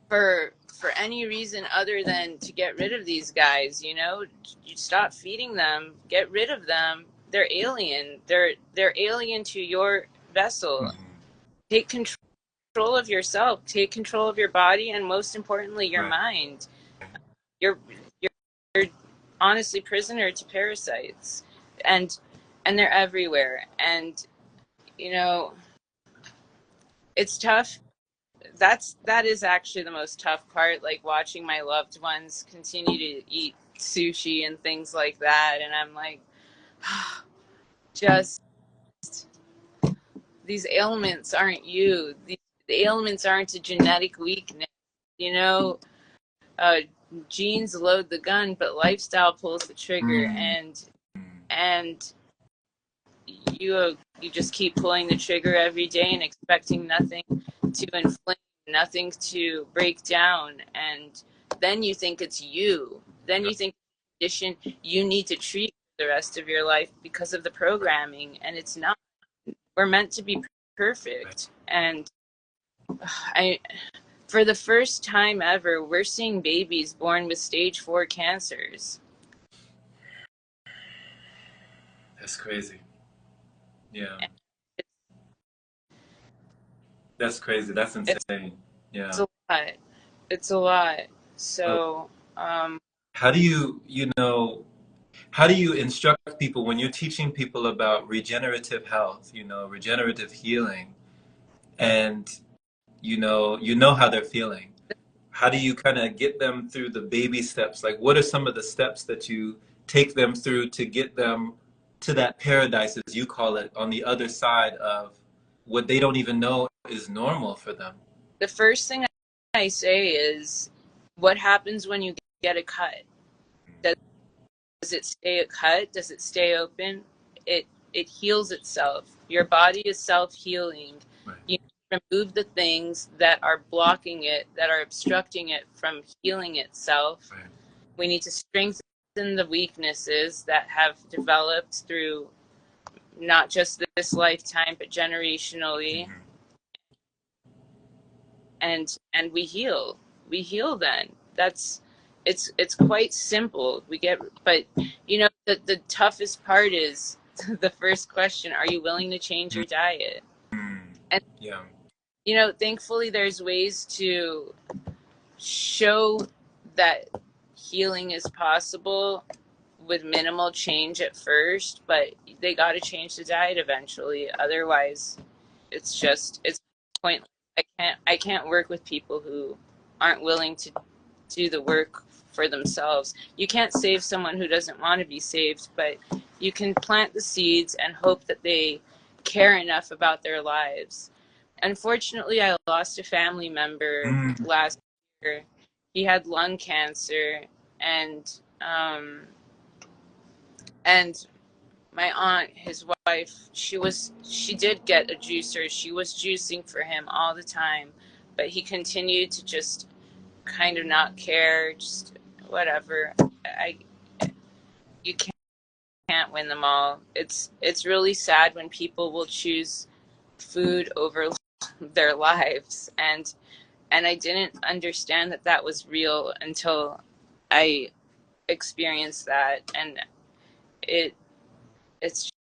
for any reason other than to get rid of these guys. You stop feeding them, get rid of them. They're alien. They're alien to your vessel. Take control of yourself, take control of your body, and most importantly your mind. You're honestly prisoner to parasites, and they're everywhere. And it's tough. That is actually the most tough part, like watching my loved ones continue to eat sushi and things like that, and I'm like, just these ailments aren't you. The ailments aren't a genetic weakness. you know uh, Genes load the gun, but lifestyle pulls the trigger. And you just keep pulling the trigger every day and expecting nothing to inflame, nothing to break down, and then you think it's you. Then you think condition you need to treat the rest of your life because of the programming, and it's not. We're meant to be perfect, and I for the first time ever, we're seeing babies born with stage 4 cancers. That's crazy. Yeah. That's crazy. That's insane. Yeah. It's a lot. It's a lot. So, how do how do you instruct people when you're teaching people about regenerative health, regenerative healing, and you know how they're feeling? How do you kind of get them through the baby steps? Like, what are some of the steps that you take them through to get them to that paradise, as you call it, on the other side of what they don't even know is normal for them? the first thing I say is, what happens when you get a cut? Does it stay a cut? Does it stay open? It heals itself. Your body is self-healing. Right. You remove the things that are blocking it, that are obstructing it from healing itself. Right. We need to strengthen the weaknesses that have developed through not just this lifetime, but generationally. And we heal. We heal then. It's quite simple. But the toughest part is the first question: are you willing to change your diet? And Yeah. thankfully there's ways to show that healing is possible with minimal change at first, but they got to change the diet eventually. Otherwise, it's pointless. I can't work with people who aren't willing to do the work for themselves. You can't save someone who doesn't want to be saved, but you can plant the seeds and hope that they care enough about their lives. Unfortunately, I lost a family member last year. He had lung cancer, and my aunt, his wife, she did get a juicer. She was juicing for him all the time, but he continued to just kind of not care, just whatever. You can't win them all. It's really sad when people will choose food over their lives, and I didn't understand that was real until I experienced that, and it's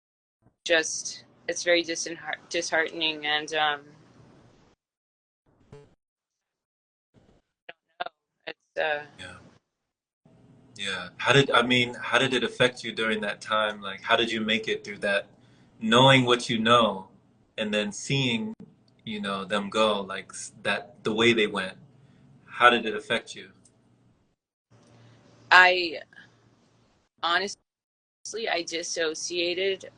very disheartening. And it's Yeah. How did it affect you during that time? Like, how did you make it through that, knowing what you know, and then seeing, them go, like that, the way they went? How did it affect you? I honestly, I dissociated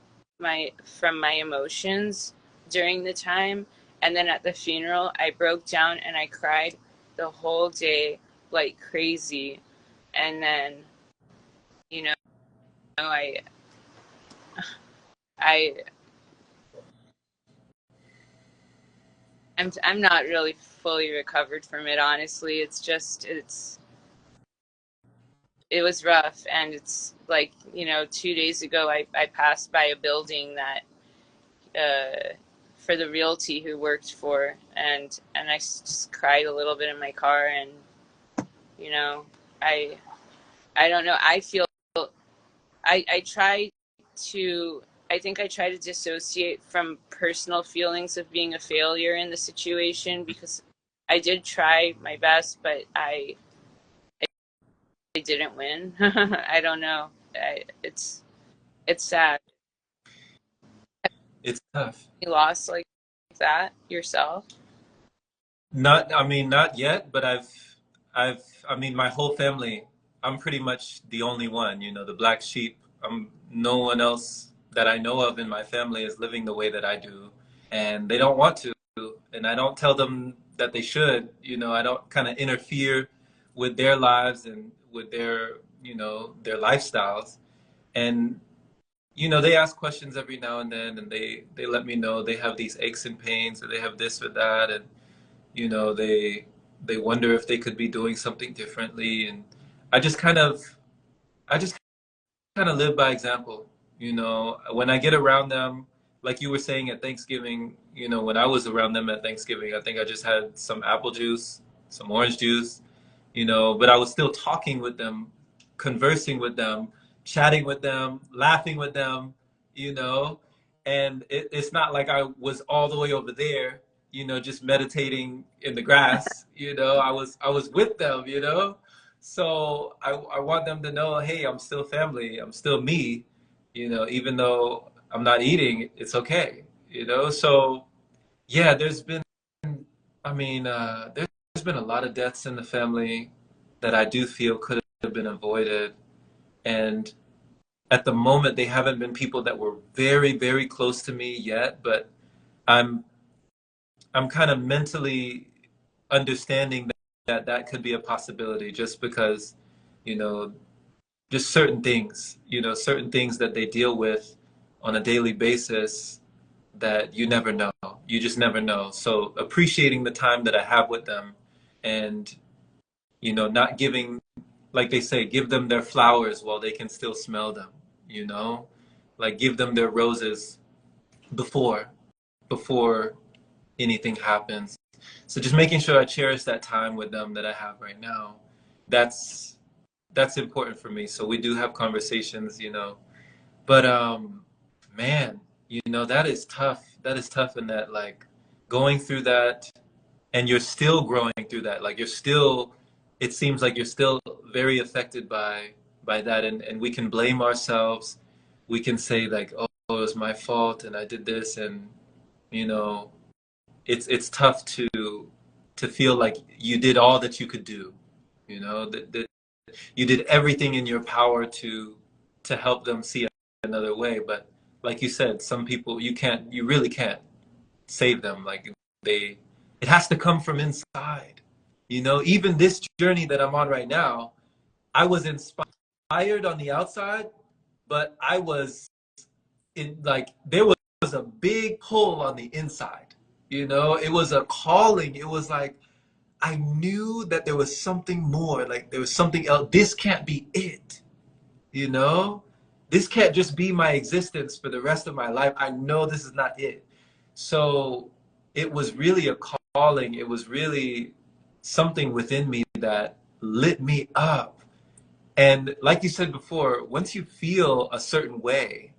from my emotions during the time, and then at the funeral I broke down and I cried the whole day like crazy. And then I I'm not really fully recovered from it, honestly. It was rough, and it's like, 2 days ago I passed by a building that for the realty who worked for, and I just cried a little bit in my car, and you know I I don't know. I try to I think I try to dissociate from personal feelings of being a failure in the situation, because I did try my best, but I didn't win. I don't know. It's sad. It's tough. You lost like that yourself? Not, I mean, not yet, but I mean, my whole family, I'm pretty much the only one, the black sheep. No one else that I know of in my family is living the way that I do, and they don't want to, and I don't tell them that they should. I don't kind of interfere with their lives and with their lifestyles. And they ask questions every now and then, and they let me know they have these aches and pains, or they have this or that, and they wonder if they could be doing something differently. And I just kind of I just kind of live by example. When I get around them, like you were saying at Thanksgiving, when I was around them at Thanksgiving, I think I just had some apple juice, some orange juice, but I was still talking with them, conversing with them, chatting with them, laughing with them, you know, and it's not like I was all the way over there, just meditating in the grass, I was with them, so I want them to know, hey, I'm still family, I'm still me, even though I'm not eating, it's okay, so yeah, I mean, there's been a lot of deaths in the family that I do feel could have been avoided. And at the moment, they haven't been people that were very, very close to me yet, but I'm I'm kind of mentally understanding that could be a possibility, just because, you know, just certain things that they deal with on a daily basis that you never know. You just never know. So appreciating the time that I have with them, and, not giving, like they say, give them their flowers while they can still smell them, you know? Like, give them their roses before before anything happens. So just making sure I cherish that time with them that I have right now. That's that's important for me. So we do have conversations, But man, that is tough. That is tough, in that, like, going through that, and you're still growing through that. Like, it seems like you're still very affected by that, and we can blame ourselves. We can say, like, oh, it was my fault and I did this, and you know, it's tough to feel like you did all that you could do. That you did everything in your power to help them see another way. But like you said, some people, you really can't save them. Like, it has to come from inside. Even this journey that I'm on right now, I was inspired on the outside, but I was there was a big pull on the inside. It was a calling. It was like, I knew that there was something more, like there was something else. This can't be it. You know, this can't just be my existence for the rest of my life. I know this is not it. So it was really a calling. It was really something within me that lit me up. And like you said before, once you feel a certain way,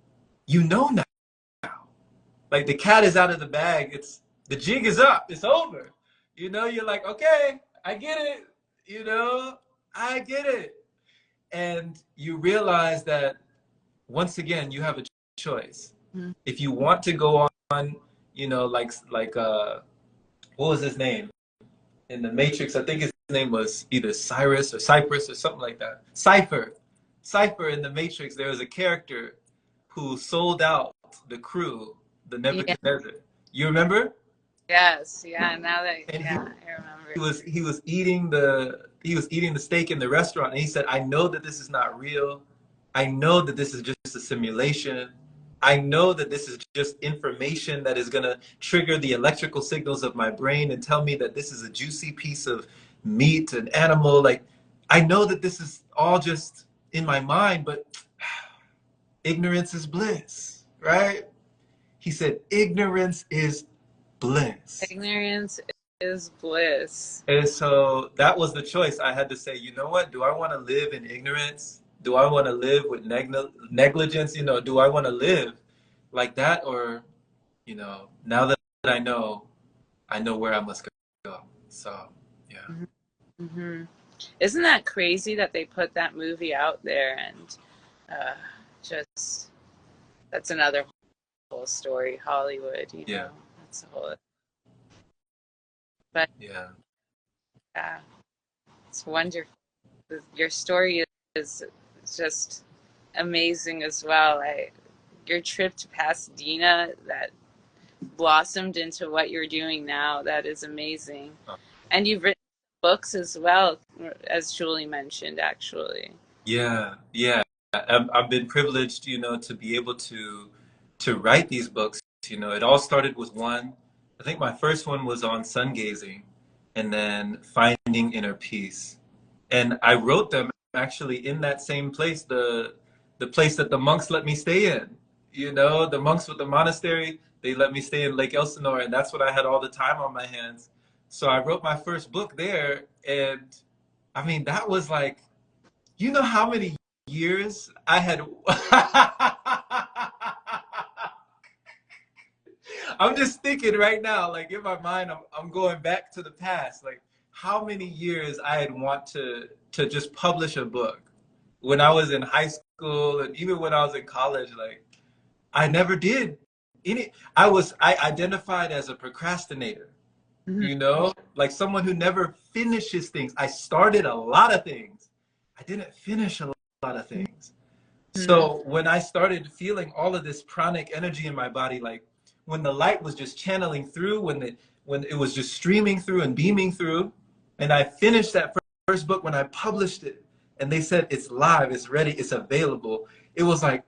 now. Like, the cat is out of the bag. The jig is up. It's over. You're like, okay, I get it. I get it. And you realize that, once again, you have a choice. Mm-hmm. If you want to go on, like what was his name in the Matrix? I think his name was either Cyrus or Cypress or something like that. Cypher in the Matrix. There was a character who sold out the crew, the Yeah. Nebuchadnezzar. You remember? Yes. Yeah. Now that, And yeah, I remember. he was eating the steak in the restaurant, and he said, I know that this is not real. I know that this is just a simulation. I know that this is just information that is going to trigger the electrical signals of my brain and tell me that this is a juicy piece of meat, an animal. Like, I know that this is all just in my mind, but ignorance is bliss, right? He said, ignorance is bliss. Ignorance is bliss. And so that was the choice. I had to say, you know what? Do I want to live in ignorance? Do I want to live with negligence? You know, do I want to live like that? Or, you know, now that I know where I must go. So, yeah. Mm-hmm. Isn't that crazy that they put that movie out there? And just, that's another whole story. Hollywood, you know, that's a whole. But yeah, it's wonderful. Your story is just amazing as well. Your trip to Pasadena that blossomed into what you're doing now, that is amazing. And you've written books as well, as Julie mentioned, actually. Yeah. I've been privileged, you know, to be able to write these books. You know, it all started with one. I think my first one was on Sungazing, and then Finding Inner Peace. And I wrote them actually in that same place, the place that the monks let me stay in. You know, the monks with the monastery, they let me stay in Lake Elsinore, and that's what I had all the time on my hands. So I wrote my first book there, and I mean, that was like, you know how many years I had. I'm just thinking right now, like in my mind, I'm going back to the past, like how many years I had want to just publish a book when I was in high school and even when I was in college. Like I never did any. I identified as a procrastinator, you know, like someone who never finishes things. I started a lot of things. I didn't finish a lot of things. So when I started feeling all of this pranic energy in my body, like when the light was just channeling through, when it was just streaming through and beaming through, and I finished that first book, when I published it, and they said it's live, it's ready, it's available, it was like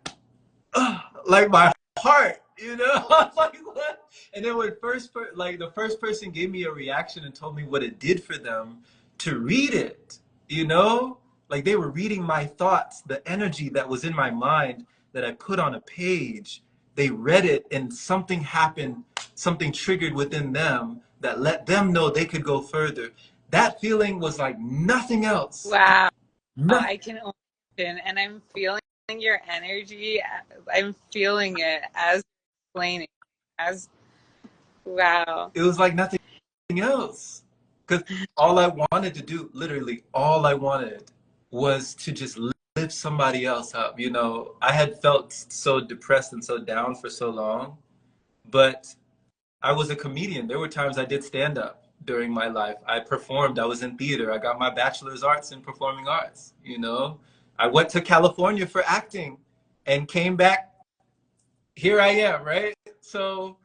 my heart, you know, like what? And then when the first person gave me a reaction and told me what it did for them to read it, you know, like they were reading my thoughts, the energy that was in my mind that I put on a page. They read it and something happened, something triggered within them that let them know they could go further. That feeling was like nothing else. Wow. I can only imagine, and I'm feeling your energy. I'm feeling it as explaining. Wow. It was like nothing else. Because all I wanted to do, literally all I wanted, was to just lift somebody else up. You know, I had felt so depressed and so down for so long, but I was a comedian. There were times I did stand up during my life. I performed, I was in theater. I got my bachelor's arts in performing arts, you know. I went to California for acting and came back. Here I am, right? So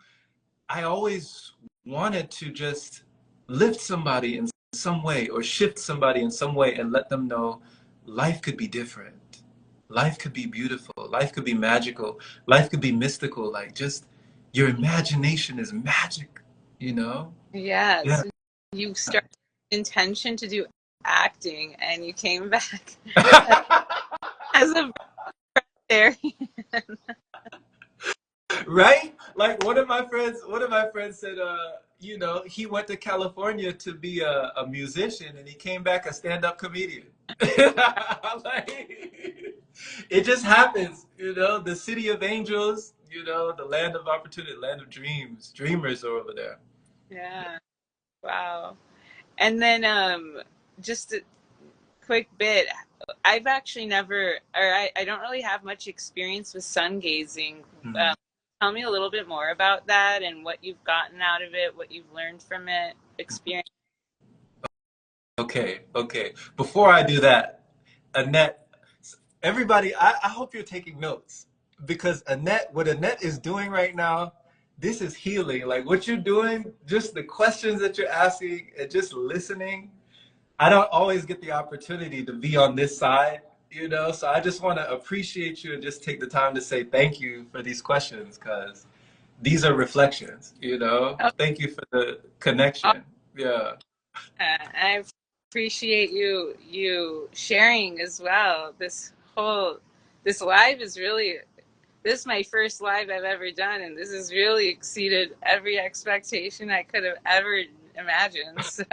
I always wanted to just lift somebody in some way or shift somebody in some way and let them know life could be different. Life could be beautiful. Life could be magical. Life could be mystical. Like just your imagination is magic, you know? Yes. Yeah. You started intention to do acting and you came back as a vegetarian. Right? Like one of my friends said, you know, he went to California to be a musician and he came back a stand-up comedian. Like, it just happens, you know, the city of angels, you know, the land of opportunity, land of dreams, dreamers are over there. Yeah. Wow. And then just a quick bit. I've actually never, or I don't really have much experience with sun gazing. Tell me a little bit more about that and what you've gotten out of it, what you've learned from it, experience. Okay. Before I do that, Annette, everybody, I hope you're taking notes because Annette, what Annette is doing right now, this is healing. Like what you're doing, just the questions that you're asking and just listening. I don't always get the opportunity to be on this side, you know, so I just want to appreciate you and just take the time to say thank you for these questions because these are reflections, you know. Oh, Thank you for the oh, connection. Yeah. I appreciate you sharing as well. This live is really, this is my first live I've ever done, and this has really exceeded every expectation I could have ever imagined. So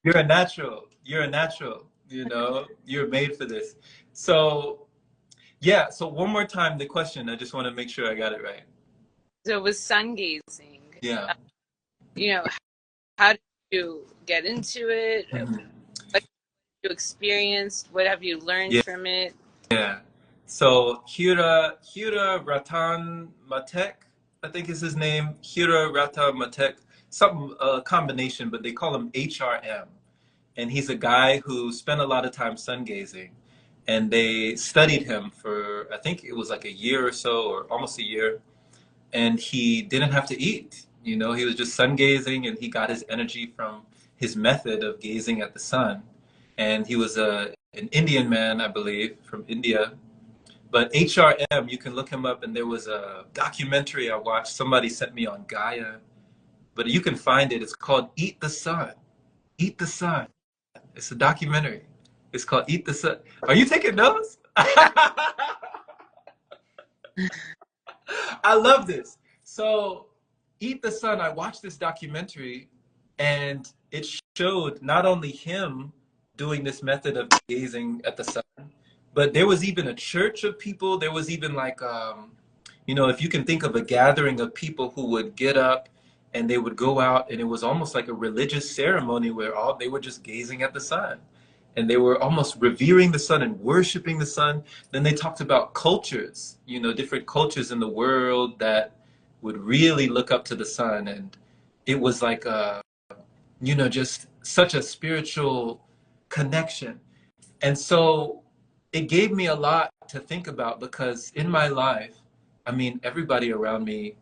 You're a natural. You're a natural, you know. You're made for this. So, yeah, so one more time the question. I just want to make sure I got it right. it was sun gazing. Yeah. You know, how did you get into it? Mhm. What you experienced? What have you learned Yeah. from it? Yeah. So Hira Ratan Matek, I think is his name. Hira Ratan Matek, some combination, but they call him HRM. And he's a guy who spent a lot of time sun gazing. And they studied him for, I think it was like a year or so, or almost a year. And he didn't have to eat. You know, he was just sun gazing and he got his energy from his method of gazing at the sun. And he was an Indian man, I believe, from India. But HRM, you can look him up, and there was a documentary I watched. Somebody sent me on Gaia, but you can find it. It's called Eat the Sun. Eat the Sun. It's a documentary. It's called Eat the Sun. Are you taking notes? I love this. So, Eat the Sun, I watched this documentary and it showed not only him doing this method of gazing at the sun, but there was even a church of people. There was even like, you know, if you can think of a gathering of people who would get up and they would go out, and it was almost like a religious ceremony where all they were just gazing at the sun and they were almost revering the sun and worshiping the sun. Then they talked about cultures, you know, different cultures in the world that would really look up to the sun. And it was like, you know, just such a spiritual connection. And so it gave me a lot to think about because in my life, I mean, everybody around me,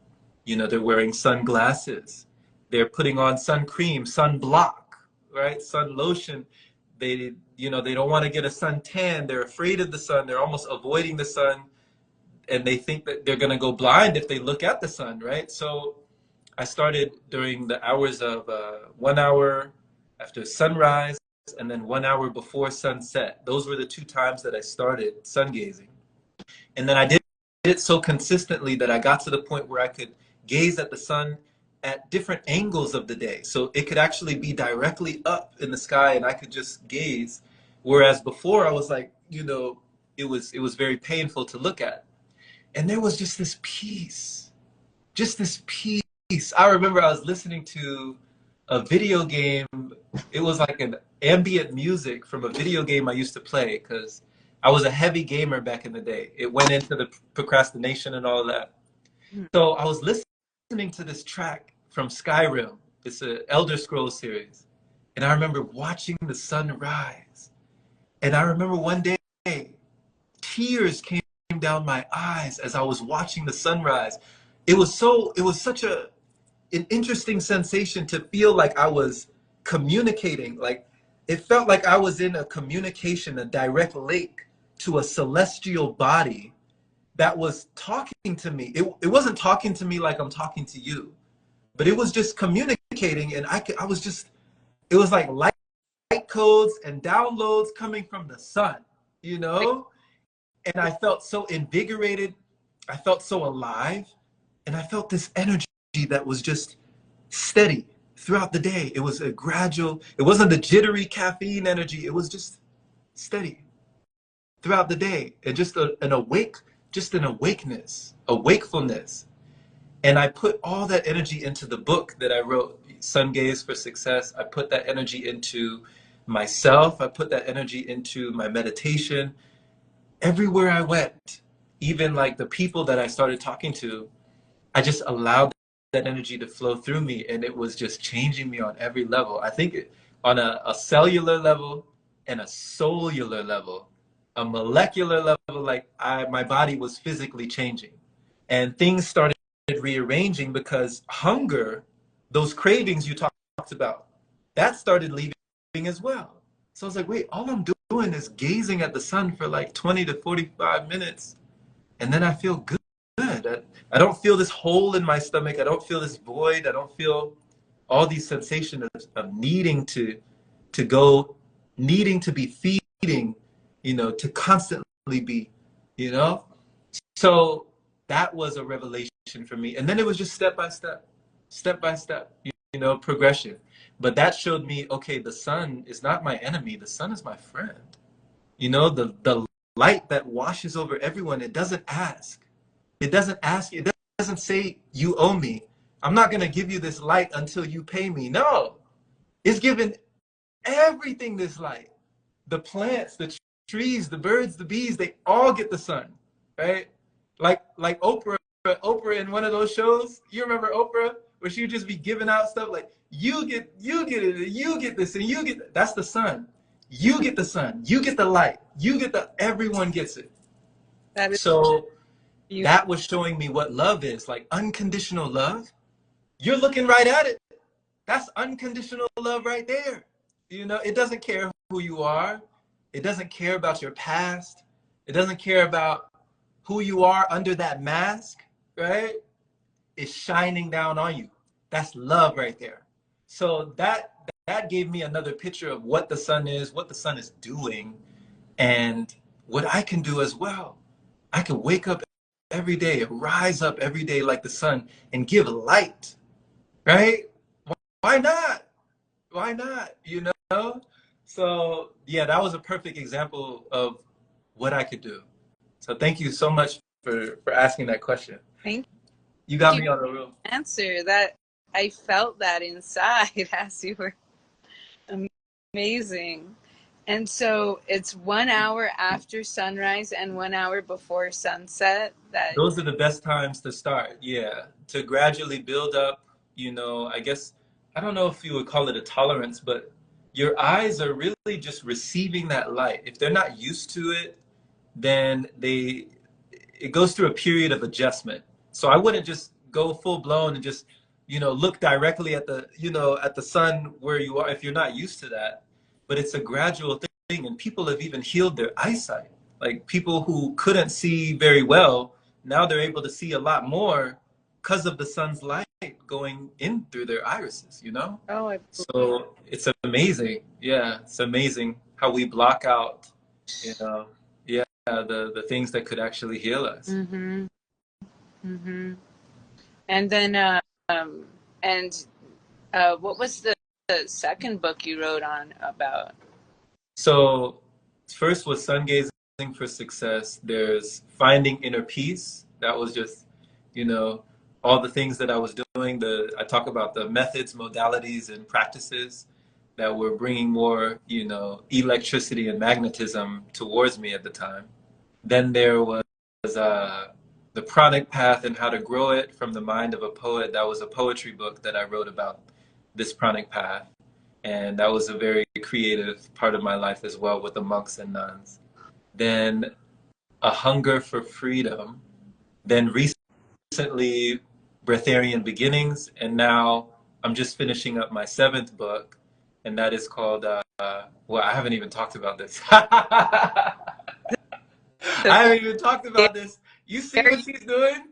you know, they're wearing sunglasses, they're putting on sun cream, sunblock, right? Sun lotion. They, you know, they don't want to get a sun tan. They're afraid of the sun. They're almost avoiding the sun. And they think that they're going to go blind if they look at the sun, right? So I started during the hours of 1 hour after sunrise and then 1 hour before sunset. Those were the two times that I started sun gazing. And then I did it so consistently that I got to the point where I could gaze at the sun at different angles of the day. So it could actually be directly up in the sky and I could just gaze. Whereas before I was like, you know, it was very painful to look at. And there was just this peace. I remember I was listening to a video game. It was like an ambient music from a video game I used to play because I was a heavy gamer back in the day. It went into the procrastination and all of that. So I was listening to this track from Skyrim. It's an Elder Scrolls series. And I remember watching the sun rise. And I remember one day, tears came down my eyes as I was watching the sunrise. It was such an interesting sensation to feel like I was communicating. Like it felt like I was in a communication, a direct link to a celestial body that was talking to me. It wasn't talking to me like I'm talking to you, but it was just communicating. And I was just, it was like light codes and downloads coming from the sun, you know? And I felt so invigorated. I felt so alive. And I felt this energy that was just steady throughout the day. It was a gradual, it wasn't the jittery caffeine energy. It was just steady throughout the day. And just an awakeness, a wakefulness. And I put all that energy into the book that I wrote, Sun Gaze for Success. I put that energy into myself. I put that energy into my meditation. Everywhere I went, even like the people that I started talking to, I just allowed that energy to flow through me, and it was just changing me on every level. I think on a cellular level and a cellular level, a molecular level, like my body was physically changing. And things started rearranging because hunger, those cravings you talked about, that started leaving as well. So I was like, wait, all I'm doing is gazing at the sun for like 20 to 45 minutes, and then I feel good. I don't feel this hole in my stomach. I don't feel this void. I don't feel all these sensations of needing to go, needing to be feeding, to constantly be, you know? So that was a revelation for me. And then it was just step by step, progression. But that showed me, okay, the sun is not my enemy. The sun is my friend. The light that washes over everyone, it doesn't ask. It doesn't ask you. It doesn't say, you owe me. I'm not going to give you this light until you pay me. No, it's giving everything this light. The plants, the trees, the birds, the bees, they all get the sun, right? Like Oprah in one of those shows. You remember Oprah, where she would just be giving out stuff like, you get it, you get this, and you get, that's the sun. You get the sun, you get the light, everyone gets it. That is So beautiful. that was showing me what love is, like unconditional love. You're looking right at it. That's unconditional love right there. It doesn't care who you are. It doesn't care about your past. It doesn't care about who you are under that mask, right? It's shining down on you. That's love right there. So that gave me another picture of what the sun is, what the sun is doing, and what I can do as well. I can wake up every day, rise up every day like the sun and give light, right? Why not? Why not? So yeah, that was a perfect example of what I could do. So thank you so much for asking that question. Thank You got you me on the room. answer that. I felt that inside as you were. Amazing. And so it's 1 hour after sunrise and 1 hour before sunset that. Those are the best times to start. Yeah, to gradually build up, I guess, I don't know if you would call it a tolerance, but your eyes are really just receiving that light. If they're not used to it, then it goes through a period of adjustment. So I wouldn't just go full blown and just, look directly at the sun where you are if you're not used to that. But it's a gradual thing, and people have even healed their eyesight. Like people who couldn't see very well, now they're able to see a lot more because of the sun's light going in through their irises. Oh, So it's amazing. Yeah, it's amazing how we block out, yeah, the things that could actually heal us. mm-hmm. Mm-hmm. And then and what was the second book you wrote on about? So first was Sungazing for Success. There's Finding Inner Peace. That was just, all the things that I was doing. I talk about the methods, modalities, and practices that were bringing more, electricity and magnetism towards me at the time. Then there was The Pranic Path and How to Grow It from the Mind of a Poet. That was a poetry book that I wrote about this pranic path. And that was a very creative part of my life as well with the monks and nuns. Then A Hunger for Freedom. Then recently, Breatharian Beginnings. And now I'm just finishing up my 7th book. And that is called, well, I haven't even talked about this. I haven't even talked about this. You see what she's doing?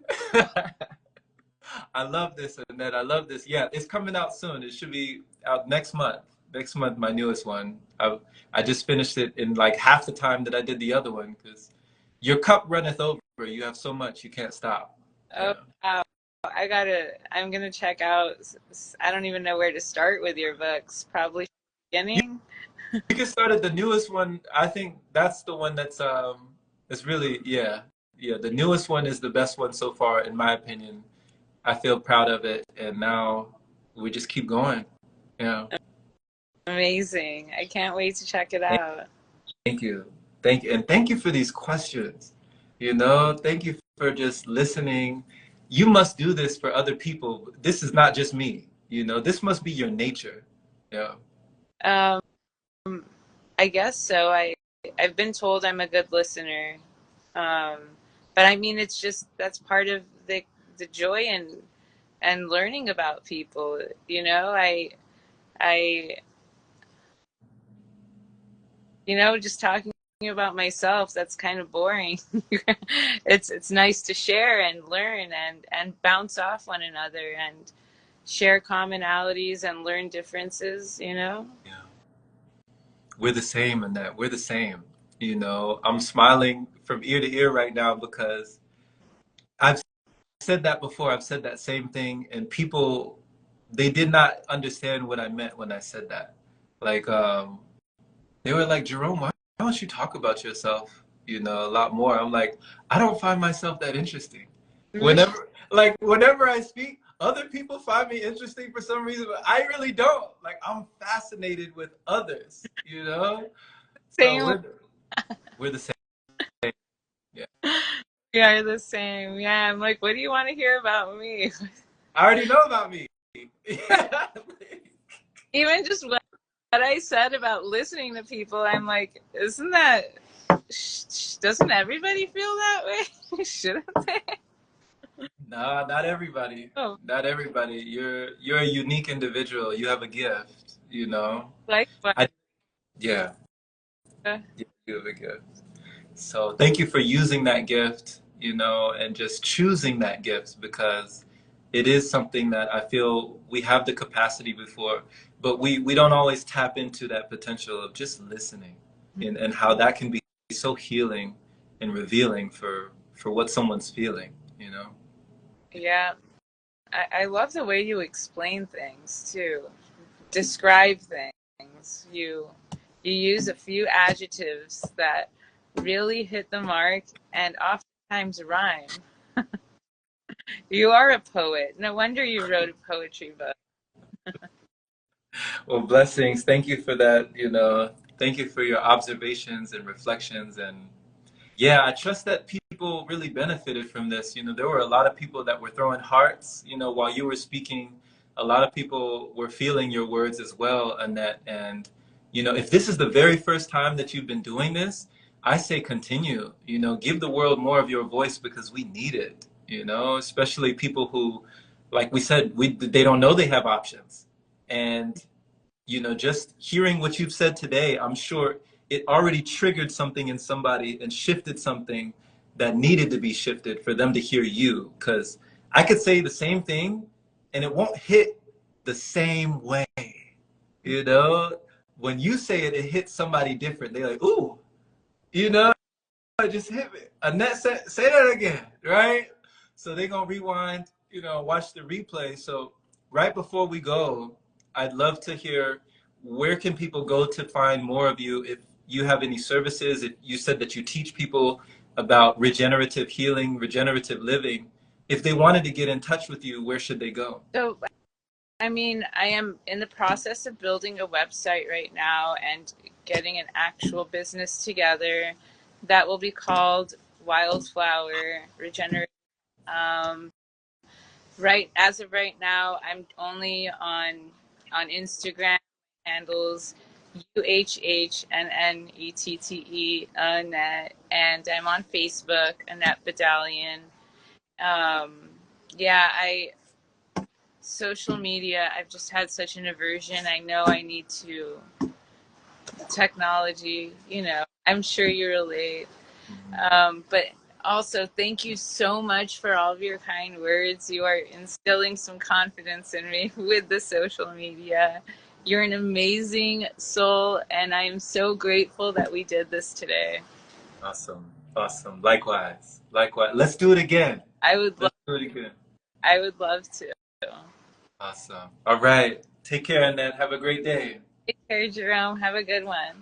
I love this, Annette. I love this. Yeah, it's coming out soon. It should be out next month. Next month, my newest one. I just finished it in like half the time that I did the other one because your cup runneth over. You have so much, you can't stop. Oh, wow. I'm gonna check out. I don't even know where to start with your books. Probably beginning. You can start at the newest one. I think that's the one it's really, yeah. The newest one is the best one so far, in my opinion. I feel proud of it, and now we just keep going. Yeah. Amazing. I can't wait to check it out. Thank you. And thank you for these questions. Thank you for just listening. You must do this for other people. This is not just me. This must be your nature. Yeah. I guess so. I've been told I'm a good listener. But I mean, it's just, that's part of the joy and learning about people. I You know, just talking about myself, that's kind of boring. It's nice to share and learn and bounce off one another and share commonalities and learn differences, you know? Yeah. We're the same in that. We're the same. You know, I'm smiling from ear to ear right now because I've said that before. I've said that same thing, and people, they did not understand what I meant when I said that. Like, they were like, Jerome, why don't you talk about yourself, you know, a lot more? I'm like, I don't find myself that interesting. Whenever I speak, other people find me interesting for some reason, but I really don't. Like, I'm fascinated with others, you know? So Same. we're the same. Yeah. We are the same. Yeah, I'm like, what do you want to hear about me? I already know about me. Yeah. Even just what I said about listening to people, I'm like, isn't that, doesn't everybody feel that way? Shouldn't they? No, not everybody. Oh, Not everybody. You're a unique individual. You have a gift, you know? like, what? I yeah, you have a gift. So thank you for using that gift, you know, and just choosing that gift because it is something that I feel we have the capacity before, but we don't always tap into that potential of just listening and how that can be so healing and revealing for what someone's feeling, you know? Yeah. I love the way you explain things too. Describe things. You use a few adjectives that really hit the mark and oftentimes rhyme. You are a poet. No wonder you wrote a poetry book. Well, blessings. Thank you for that, you know. Thank you for your observations and reflections. And yeah, I trust that people really benefited from this. You know, there were a lot of people that were throwing hearts, you know, while you were speaking. A lot of people were feeling your words as well, Annette. And, you know, if this is the very first time that you've been doing this, I say continue, you know, give the world more of your voice because we need it, you know, especially people who, like we said, they don't know they have options. And you know, just hearing what you've said today, I'm sure it already triggered something in somebody and shifted something that needed to be shifted for them to hear you. Because I could say the same thing and it won't hit the same way. You know, when you say it, it hits somebody different. They're like, ooh, you know, it just hit me. Annette, say that again, right? So they're going to rewind, you know, watch the replay. So right before we go, I'd love to hear where can people go to find more of you if you have any services. If you said that you teach people about regenerative healing, regenerative living. If they wanted to get in touch with you, where should they go? So, I mean, I am in the process of building a website right now and getting an actual business together that will be called Wildflower Regenerative. Um, right as of right now, I'm only on Instagram handles UHHNNETTE Annette, and I'm on Facebook Annette Badalian. Um, yeah, I social media. I've just had such an aversion. I know I need to technology. You know, I'm sure you relate. But also, thank you so much for all of your kind words. You are instilling some confidence in me with the social media. You're an amazing soul, and I am so grateful that we did this today. Awesome. Awesome. Likewise. Likewise. Let's do it again. I would love, Let's do it again. I would love to. Awesome. All right. Take care, Annette. Have a great day. Take care, Jerome. Have a good one.